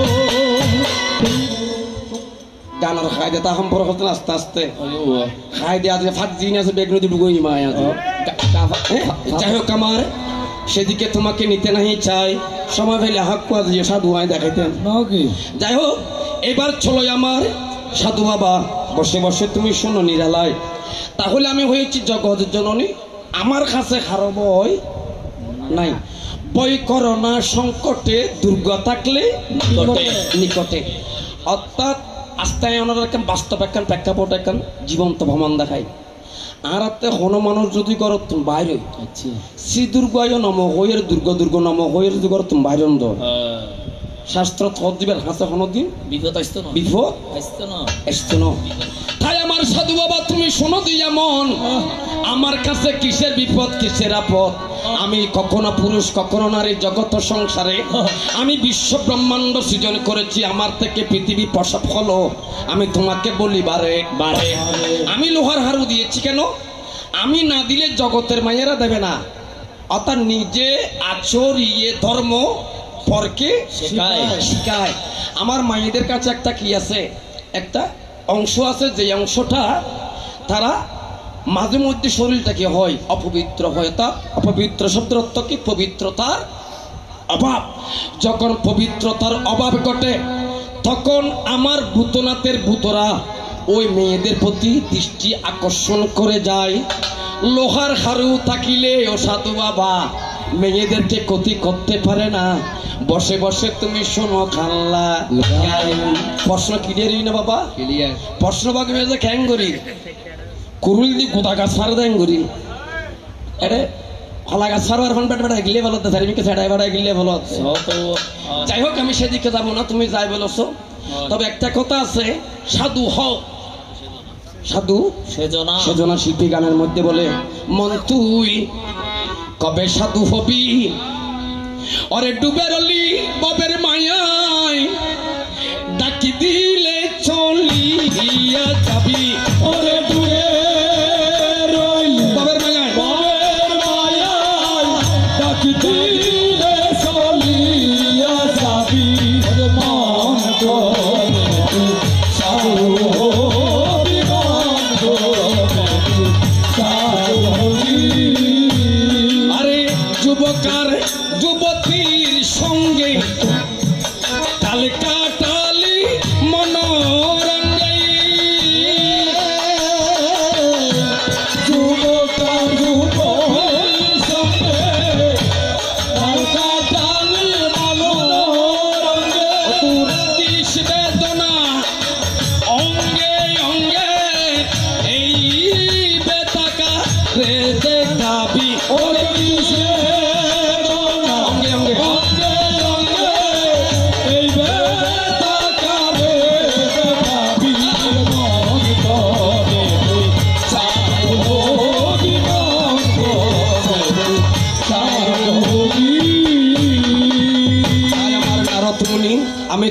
A: গানার খাই দিয়ে তা সম্পর্ক হতো না আস্তে আস্তে খাই দিয়ে আজ ফাঁক দিন আছে বেগ নদী ডুবই মায় আজ। যাই হোক আমার সেদিকে তোমাকে নিতে নাহি চাই, সময় পেলে হাক কুয়া দিয়ে সাধু আয় দেখাইতেন।
B: নাকি
A: যাই হোক এবার চলো আমার সাধু বাবা, বসে বসে তুমি শোনো নিরালায়। তাহলে আমি হয়েছি জগৎ জননী, আমার কাছে খারো বই নাই। বই করো না সংকটে, দুর্গা থাকলে নিকটে। অর্থাৎ আস্তায় ওনারা একখান বাস্তব একখান প্রেক্ষাপট একখান জীবন্ত ভ্রমণ দেখায়। আর আত্মে হন মানুষ যদি করো তুমি বাইরে শ্রী দুর্গায় নম হইয়ের দুর্গ নম হইয়ের দুর্গ তুমি বাইরে শাস্ত্র থর দিবেন হাসে কোনো দিন
B: বিপদ আসতো না
A: বিপদ
B: আসতো না
A: আসতো না। তাই আমার সাধু বাবা তুমি শোনো দিয়া মন, আমার কাছে কিসের বিপদ কিসের আপদ। আমি কখনো পুরুষ কখনো নারী, জগৎ সংসারে আমি বিশ্ব ব্রহ্মাণ্ড সৃজন করেছি। আমার থেকে পৃথিবী প্রসব হলো, আমি তোমাকে বলি বারে বারে আমি লোহার হারু দিয়েছি কেন? আমি না দিলে জগতের মায়েরা দেবে না। অর্থাৎ নিজে আচরিয়ে ধর্ম পরকে শিখায়। আমার মায়েদের কাছে একটা কি আছে, একটা অংশ আছে, যে অংশটা তারা মাঝে মধ্যে শরীরটা কি হয় অপবিত্র হয়। তা অপবিত্র শব্দের অর্থ কি? পবিত্রতার অভাব। যখন পবিত্রতার অভাব ঘটে তখন আমার ভূতনাথের ভূতরা ওই মেয়েদের প্রতি দৃষ্টি আকর্ষণ করে যায়। লোহার হারু থাকিলে ও সাধু বাবা মেয়েদেরকে ক্ষতি করতে পারে না। বসে বসে তুমি শোনো খাল্লা। প্রশ্ন ক্লিয়ার না বাবা?
B: ক্লিয়ার।
A: প্রশ্ন বাকি মেয়ে খ্যাং করি কুরুল দি গোদা গাছ সার দেন করি আরে হলা গাছ সার আর বেটা বেটা গিলে বলো ধার্মিক ছেড়াই বেড়া গিলে বলো। যাই হোক আমি সেদিকে যাবো না, তুমি যাই বলছো। তবে একটা কথা আছে, সাধু হও। সাধু সেজনা শিল্পী গানের মধ্যে বলে, মন তুই কবে সাধু হবি, অরে ডুবের অলি ববের মায়ায় ডাকি দিলে চলিয়া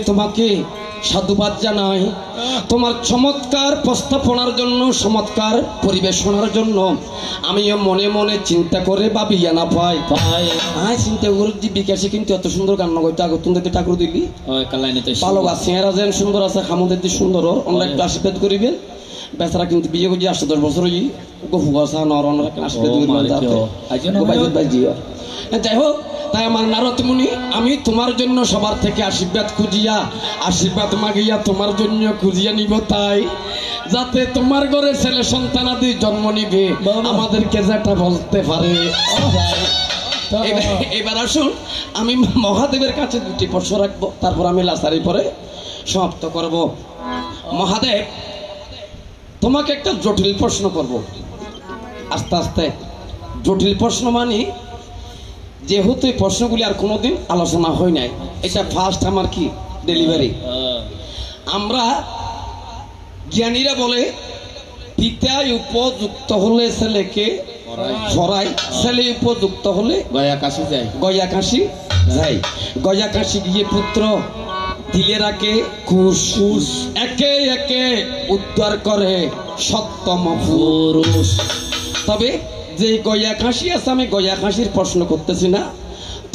A: তোমাকে সাধুবাদ জানাই তোমার চমৎকার উপস্থাপনার জন্য, চমৎকার পরিবেশনার জন্য। আমিও মনে মনে চিন্তা করে ভাবিয়া না পাই চিন্তা করে বিকাশে কিন্তু এত সুন্দর গান নগরটা তুমি ঠাকুর দিলি ভালো আছে, এরা যেন সুন্দর আছে, খামুদের দিয়ে সুন্দর অন্য একটু আশীর্বাদ করিবেন। বেচারা কিন্তু বিয়ে করছি 8-10 বছর গফু গাছা নর আশীর্বাদ করিবেন। যাই হোক, তাই আমার নারদ মুনি, আমি তোমার জন্য সবার থেকে আশীর্বাদ খুঁজিয়া, আশীর্বাদ মাগিয়া তোমার জন্য খুঁজিয়া নিব, তাই যাতে তোমার ঘরে ছেলে সন্তানাদি জন্ম নিবে আমাদেরকে যেটা বলতে পারে। এবার আসুন, আমি মহাদেবের কাছে 2টি প্রশ্ন রাখবো, তারপর আমি লাসারি পরে সমাপ্ত করব। মহাদেব, তোমাকে একটা জটিল প্রশ্ন করব, আস্তে আস্তে জটিল প্রশ্ন মানি, যেহেতু এই প্রশ্নগুলি আর কোনোদিন আলোচনা হয় নাই, এটা ফার্স্ট আমার কি ডেলিভারি। আমরা জ্ঞানীরা বলে পিতায় উপযুক্ত হলে ছেলেকে ফরায়, ছেলে উপযুক্ত হলে গয়া কাশি যায়। গয়া কাশি গিয়ে পুত্র দিলে রাখে কুশ, একে একে উদ্ধার করে সপ্তম পুরুষ। তবে যে গয়া খাসি আছে, আমি গয়া খাসির প্রশ্ন করতেছি না,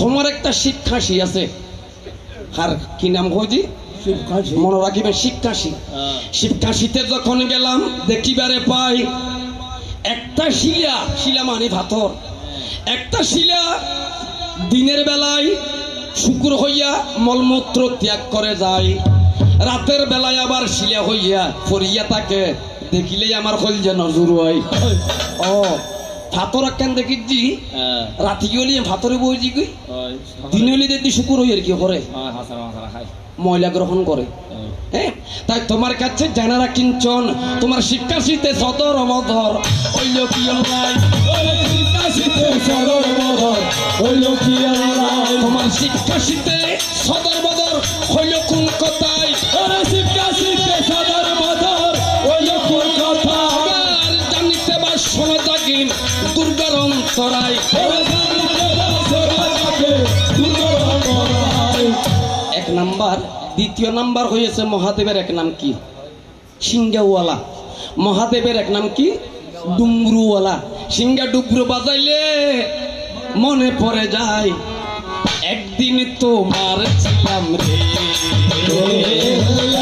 A: তোমার একটা শিবখাসি আছে, আর কি নাম হইজি মনে রাখিবেন, শিবকাশি। শিবকাশিতে যখন গেলাম দেখিবারে পাই একটা শিলা, শিলা মানে পাথর, একটা শিলা দিনের বেলায় শুকুর হইয়া মলমূত্র ত্যাগ করে যায়, রাতের বেলায় আবার শিলা হইয়া ফরিয়া থাকে, দেখিলেই আমার হল যেন জুর হয়। ও ভাতর কেন দেখিছি রাতি গলি ভাতরে বইছি গই, দিন হলি দেখি শুকুর হই আর কি করে ময়লা গ্রহণ করে। হ্যাঁ, তাই তোমার কাছে জানারা কিঞ্চন, তোমার শিক্ষাশীতে সদর মধর হইল কি তোমার শিক্ষাশীতে সদর মধর হইল কোন কথায়, জানিতে বা শোনা জাগিন দুর্গার অন্তরায়। এক নাম্বার। দ্বিতীয় নাম্বার হয়েছে মহাদেবের এক নাম কি সিংহাওয়ালা, মহাদেবের এক নাম কি ডুমরুওয়ালা। সিংহা ডুবরু বাজাইলে মনে পড়ে যায় একদিন তোমার ছিলাম রে,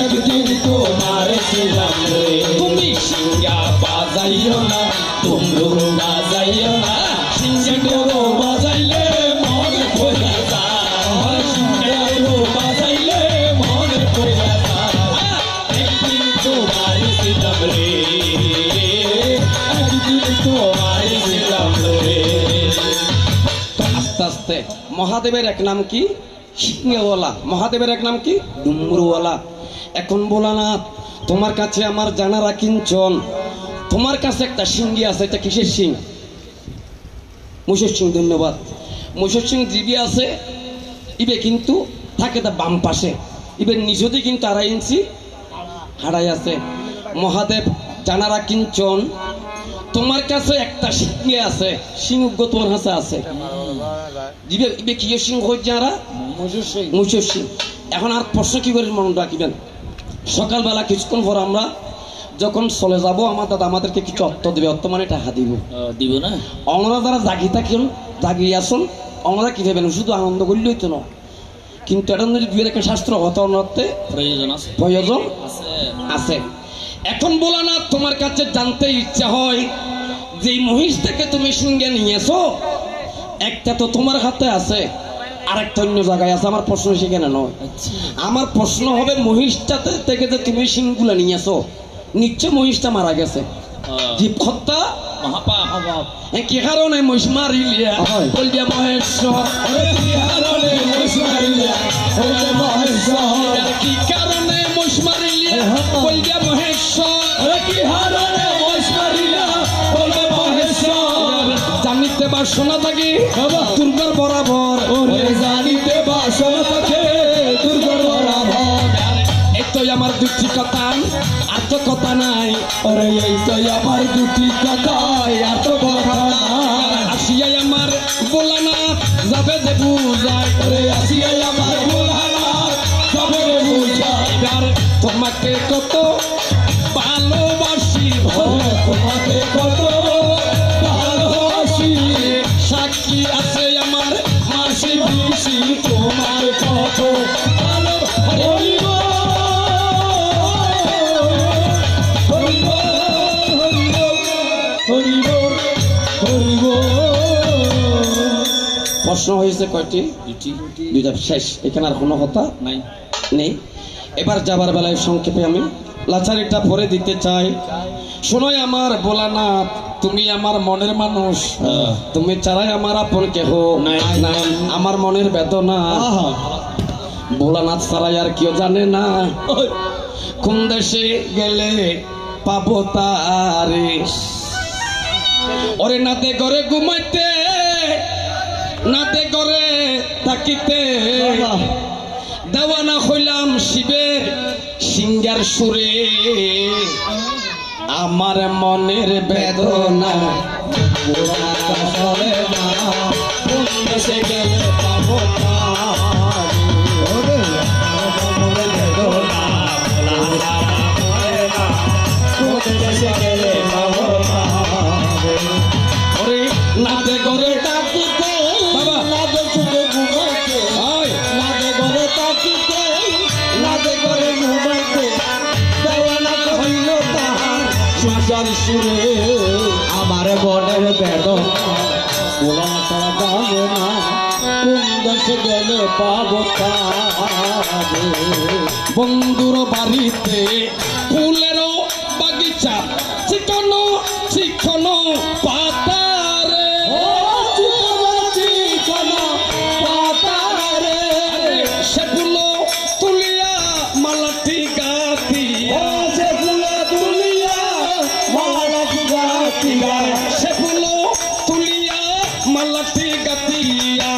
A: একদিন তোমার ছিলাম রে, তুমি সিংহা বাজাইও না, ডুমরু বাজাইও না, সিংহা ডুমরু বাজাইলে মনে পড়ে যায়, সিংহা ডুমরু বাজাইলে মনে পড়ে যায়, একদিন তোমার ছিলাম রে, একদিন তোমার ছিলাম রে। আস্তে আস্তে মহাদেবের এক নাম কি সিংহওয়ালা, মহাদেবের এক নাম কি ডুমরুওয়ালা। এখন ভোলানাথ, তোমার কাছে আমার জানারা কিঞ্চন, তোমার কাছে একটা সিংহী আছে, এটা কিসের সিং? মুসের সিং। ধন্যবাদ। মুসের সিং জিবি আছে, ইবে কিন্তু থাকে তা বাম পাশে, ইবে নিচতে কিন্তু 2.5 ইঞ্চি হাড়াই আছে। মহাদেব জানারা কিঞ্চন, তোমার কাছে একটা সিংহে আছে, সিংহ তোমার কাছে আছে, ইবে কি সিং হচ্ছে যারা মুসের সিং। এখন আর প্রশ্ন কি করে মনে রাখিবেন, সকালবেলা কিছুক্ষণ পর আমরা যখন চলে যাব, আমার দাদা আমাদেরকে কিছু অর্থ দেবে, অর্থ মানে টাকা দিব না। আমরা যারা জাগি থাকেন, জাগিয়ে আসুন, আমরা কি দেবেন, শুধু আনন্দ করলেই তো না, কিন্তু এটা যদি 2 শাস্ত্র অত অর্থে প্রয়োজন আছে। এখন বলা না, তোমার কাছে জানতে ইচ্ছা হয় যে মহিষ থেকে তুমি সিংহে নিয়েছো, একটা তো তোমার হাতে আছে, আরেকটা অন্য জায়গায় আছে। আমার প্রশ্ন সেখানে নয়, আমার প্রশ্ন হবে মহিষটাতে থেকে যে তুমি সিংগুলা নিয়েছো, নিশ্চয় মহিষটা মারা গেছে, জীব হত্যা কি কারণে মহিষ মারিলিয়া বলবিয়া মহেশ্বর, কি কারণে মহিষ মারিলিয়া বলবিয়া মহেশ্বর, জানিতে বা শোনা থাকে দুর্গার বরাবর, জানিতে বা শোনা থাকে দুর্গার বরাবর। এই তো আমার 2টি কথা, আর তো কথা নাই, ওরে এই তো আমার 2টি কথা, আর তো কথা নাই। আসিয়াই আমার ভোলানাথ যাবে যে বুঝায়, ওরে আসিয়াই আমার ভোলানাথ যাবে যে বুঝায়। প্রশ্ন হয়েছে কয়টি? দুইটা শেষ। এখানে আর কোনো কথা
B: নাই
A: নেই। এবার যাবার বেলায় সংক্ষেপে আমি লাচারিটা পরে দিতে চাই। শোনোই আমার ভোলানাথ, তুমি আমার মনের মানুষ, তুমি ছাড়াই আমার আপন কেহ নাই। আমার মনের বেদনা ভোলানাথ ছাড়াই আর কেউ জানে না। কোন দেশে গেলে পাবো তারে, ওরে নাতে করে ঘুমাইতে, নাতে করে থাকিতে, দেওয়ানা হইলাম শিবের সিঙ্গার সুরে। আমার মনের বেদনা
B: চলে না, কোন দেশে গেলে পাবো তারে, আমার মনের বেদনা চলে না, কোন দেশে গেলে পাবো তারে।
A: ওরে নাতে করে
B: তাকিতে
A: বাবা
B: নাদে চুকে ঘুমাইতে,
A: আয়
B: নাদে ঘরে তাকিতে, নাদে ঘরে ঘুমাইতে, দেওয়ানা হইল তাহার সুজার সুরে। আমার মনের বেদনা ওরা তারা জানে না, কোন দেশে গেলে পাবো তারে।
A: বন্ধুর বাড়িতে ফুলেরও বাগিচা, চিকনো চিকনো পাতারে, সে ফুল তুলিয়া মালাটি গাতিয়া, সে ফুল তুলিয়া মালাটি গাতিয়া,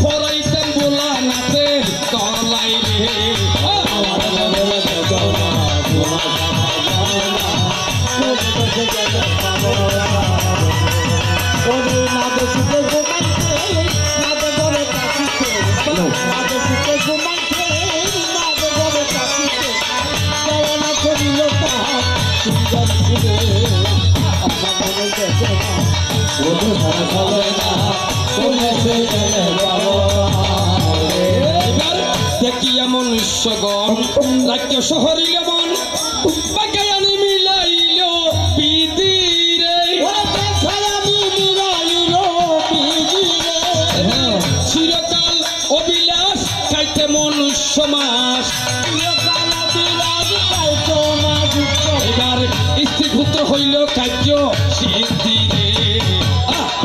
A: পরাইতেন বোলা নাতে কলাই রে। দেখিয়া মনুষ্যগণ রাজ্য শহরিল মন, বাগায়ানি মিলাইল বিদিরে, চিরকাল অবিলাস খাইতে মনুষ্য মাস। এবার স্ত্রী পুত্র হইল কার্য সিদ্ধিরে।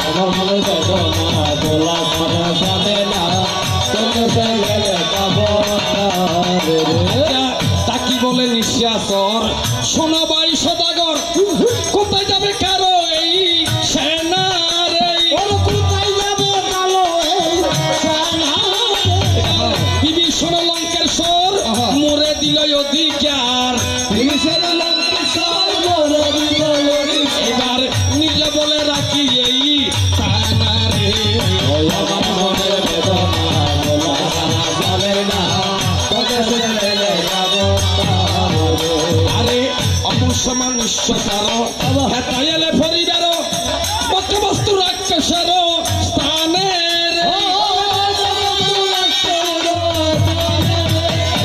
B: আমার মনে বেদনা বলা কথা জানে না, কোন দেশে গেলে পাবো তারে।
A: তাকি বলে নিঃশ্বাসর, শোনো ভাই সদাগর, কোথায় যাবে কারো এই সেনারে,
B: কোথায় যাবে কালো এই সেনারে।
A: বিভীষণ লঙ্কের সর মরে দিল অধিকার,
B: বিভীষণ লঙ্কেশ্বর মোরে দিল অধিকার।
A: এবার নিজে বলে রাখি এই সেনারে।
B: আমার মনের বেদনা বলা যাবে না, কোন দেশে গেলে পাবো তারে।
A: আরে অমুষ্য মনুষ্য সার হেতাইলে ফরিবার বক্ষ বস্তু রাক্ষসের স্থানে রে।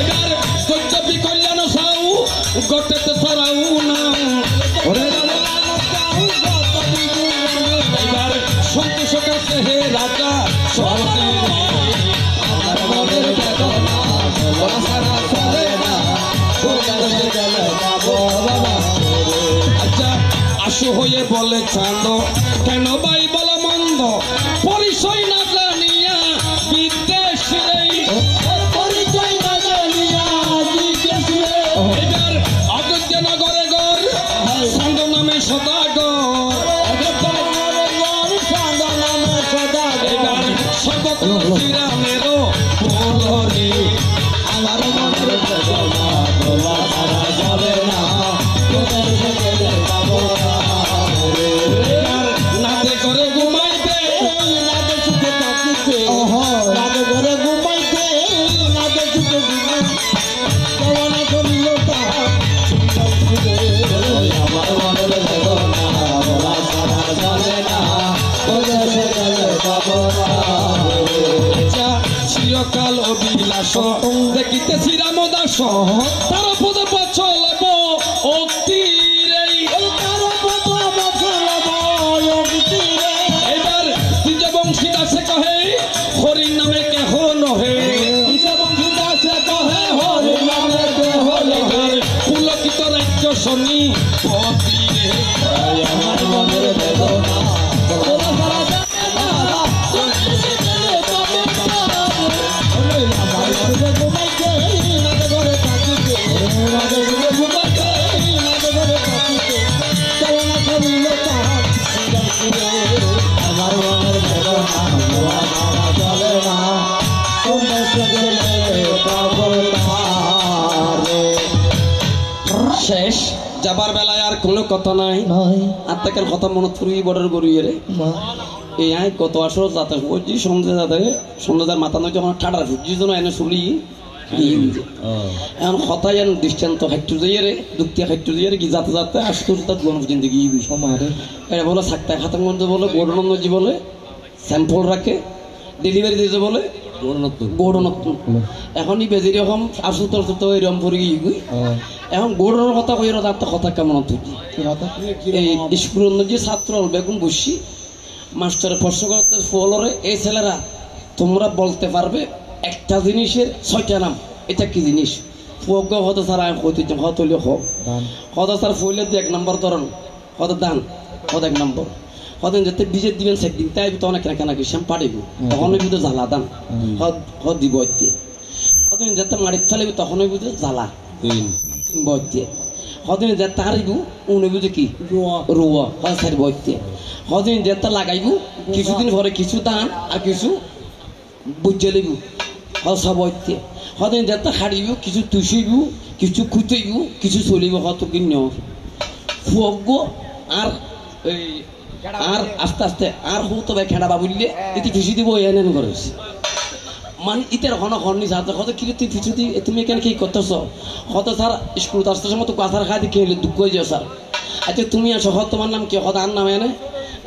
A: এবার দৈত্যবী কল্যাণ সাউ গটেতে সরাউ না, এবার সন্তোষ কাছে হে রাজা সরতে রে।
B: আমার মনের বেদনা বলা সারা চলে না, কোন দেশে গেলে পাবো তারে।
A: আচ্ছা আশু হয়ে বলে চাঁদ, কেন ভাই বল মন্দ, পরিচয় না জানিয়া বিদ্বেষ রে।
B: পরিচয় না জানিয়া জিজ্ঞেস রে।
A: এবার অযোধ্যা নগরে গর সান্দ নামে সদাগর, এবার সর্বত্র শ্রীরামেরও বলরে।
B: আমার মনের বেদনা বলা সারা যাবে না, কোন দেশে গেলে পাবো তারে।
A: এবার নাতে করে ঘুমাইতে,
B: নাদে চুকে থাকিতে, নাদে ঘরে ঘুমাইতে, নাদে চুকে ঘুমাইতে, দেওয়ানা করিল তাহার সুন্দর সুরে। আমার মনের বেদনা বলা সারা যাবে না, কোন দেশে গেলে পাবো তারে।
A: আচ্ছা চিরকাল অবিলাস দেখিতেছি রামদাস, তার পদে পছলব অক্তিরে। এবার দ্বিজ বংশী দাসে কহে রজনী পতি রে
B: আমার মনের বেদনা তোরা সারা আমার মনের বেদনা চলে না
A: শেষ যাবার বেলায় আর কোনো কথা নাই আত্মাকের কথা মনে ফুরিয়ে বর্ডার গড়িয়ে রে এই আয় কত আসর যাতে বলছি সন্ধ্যে যাতে সন্ধ্যার মাথা নয় যখন ঠাডার ফুটছি যেন এনে চুলি এখন কথাই এন দৃষ্টান্ত খাইটু যাইয়ে রে দুঃখিয়া খাইটু যাইয়ে রে কি যাতে যাতে আসতো তার গণব জিন্দগি এটা বলে সাক্তা খাতার মধ্যে বলে গৌরনন্দজি বলে স্যাম্পল রাখে ডেলিভারি দিয়েছে বলে গৌরনত্ন এখনই বেজি রকম আসুতর তো এরকম পরে গিয়ে এখন গৌরনের কথা কই তার তো কথা কেমন তুই এই স্কুল যে ছাত্র বেগুন বসি মাস্টারের প্রশ্ন করতে ফলরে এই ছেলেরা তোমরা বলতে পারবে একটা জিনিসের 6টা নাম এটা কি জিনিস ফোক হতে স্যার আমি কইতে হত হইলে হোক হত স্যার ফইলে 1 নম্বর ধরন হত দান হত 1 নম্বর হত যেতে বিজে দিবেন সেক দিন তাই তো অনেক কেনা কি শ্যাম পাড়িব তখন বুঝতে জ্বালা দান হত দিব এতে হত যেতে মারিত ফেলিব তখন বুঝতে জ্বালা বইতে হদিন যেতে হারিব উনি বুঝে কি রুয়া হত সারি বইতে হদিন যেতে লাগাইব কিছুদিন পরে কিছু দান আর কিছু বুঝে লিব হত সব বইতে হদিন যেতে হারিব কিছু তুষিব কিছু খুঁতেইব কিছু চলিব হত কিনে ফুয়গ আর এই আর আস্তে আস্তে আর হু তবে খেড়া বাবুলিয়ে এটি খুশি দিব এনে করেছে মান ইতের ঘন ঘনি সাথে কত কি তুই কিছু দি তুমি এখানে কি করতেছ কত স্যার স্কুল আসতে সময় তো কাঁথার খাই দেখে এলে দুঃখ হয়ে যাও স্যার আচ্ছা তুমি আসো হত তোমার নাম কি হত আর নাম এনে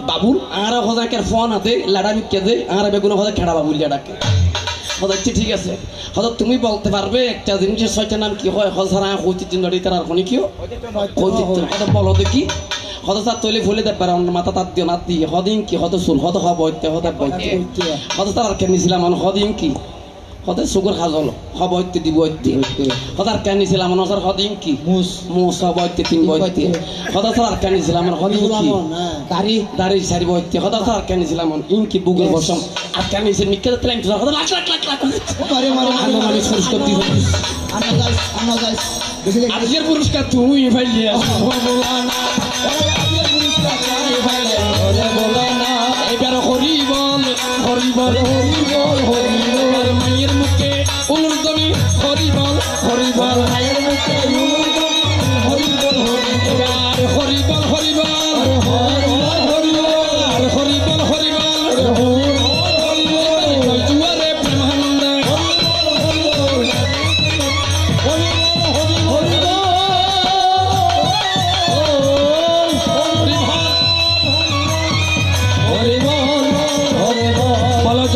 A: বাবুল আর হজাকের ফোন হাতে লাড়া মিটকে দে আর বেগুন হতে খেড়া বাবুলিয়া ডাকে হত ঠিক আছে হত তুমি বলতে পারবে একটা জিনিসের 6টা নাম কি হয় হত স্যার হইতে দিন ধরে তার আর কোন কি হত বলো দেখি হত স্যার তৈলে ফুলে দেখ পারে মাথা তার দিও না দিয়ে হদিন কি হত চুল হত হওয়া বইতে হতে বইতে হত স্যার আর কেন নিছিলাম হদিন কি হতে সুগর খাজল হবইতে দিব হত আর কেন নিছিলাম স্যার হদিন কি মুস হবইতে 3 বইতে হত স্যার আর কেন নিছিলাম হদিন কি দাড়ি সারি বইতে হত স্যার আর কেন নিছিলাম ইন কি বুগের বসম আর কেন নিছিল মিকে তেলাম তো হত লাখ লাখ লাখ লাখ আরে মারে আলো মানে পুরস্কার দিব আজকের পুরস্কার তুমি ভাইয়া এবার হরিবল হরিবল হরিবল হরিবল মায়ের মুখে উলুরদনি হরিবল হরিবল মায়ের মুখে হরিবল হরিবল হরিবল হরিবল হরিবল হরিবল জুয়ারে ব্রহ্মানন্দ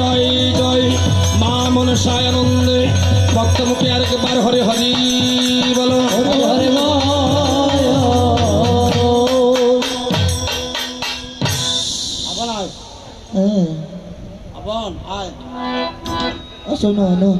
A: জয় জয় মা মনসায় আনন্দে ভক্ত মুখে আরেকবার হরে হরি বলো হরে হরে
B: শোনো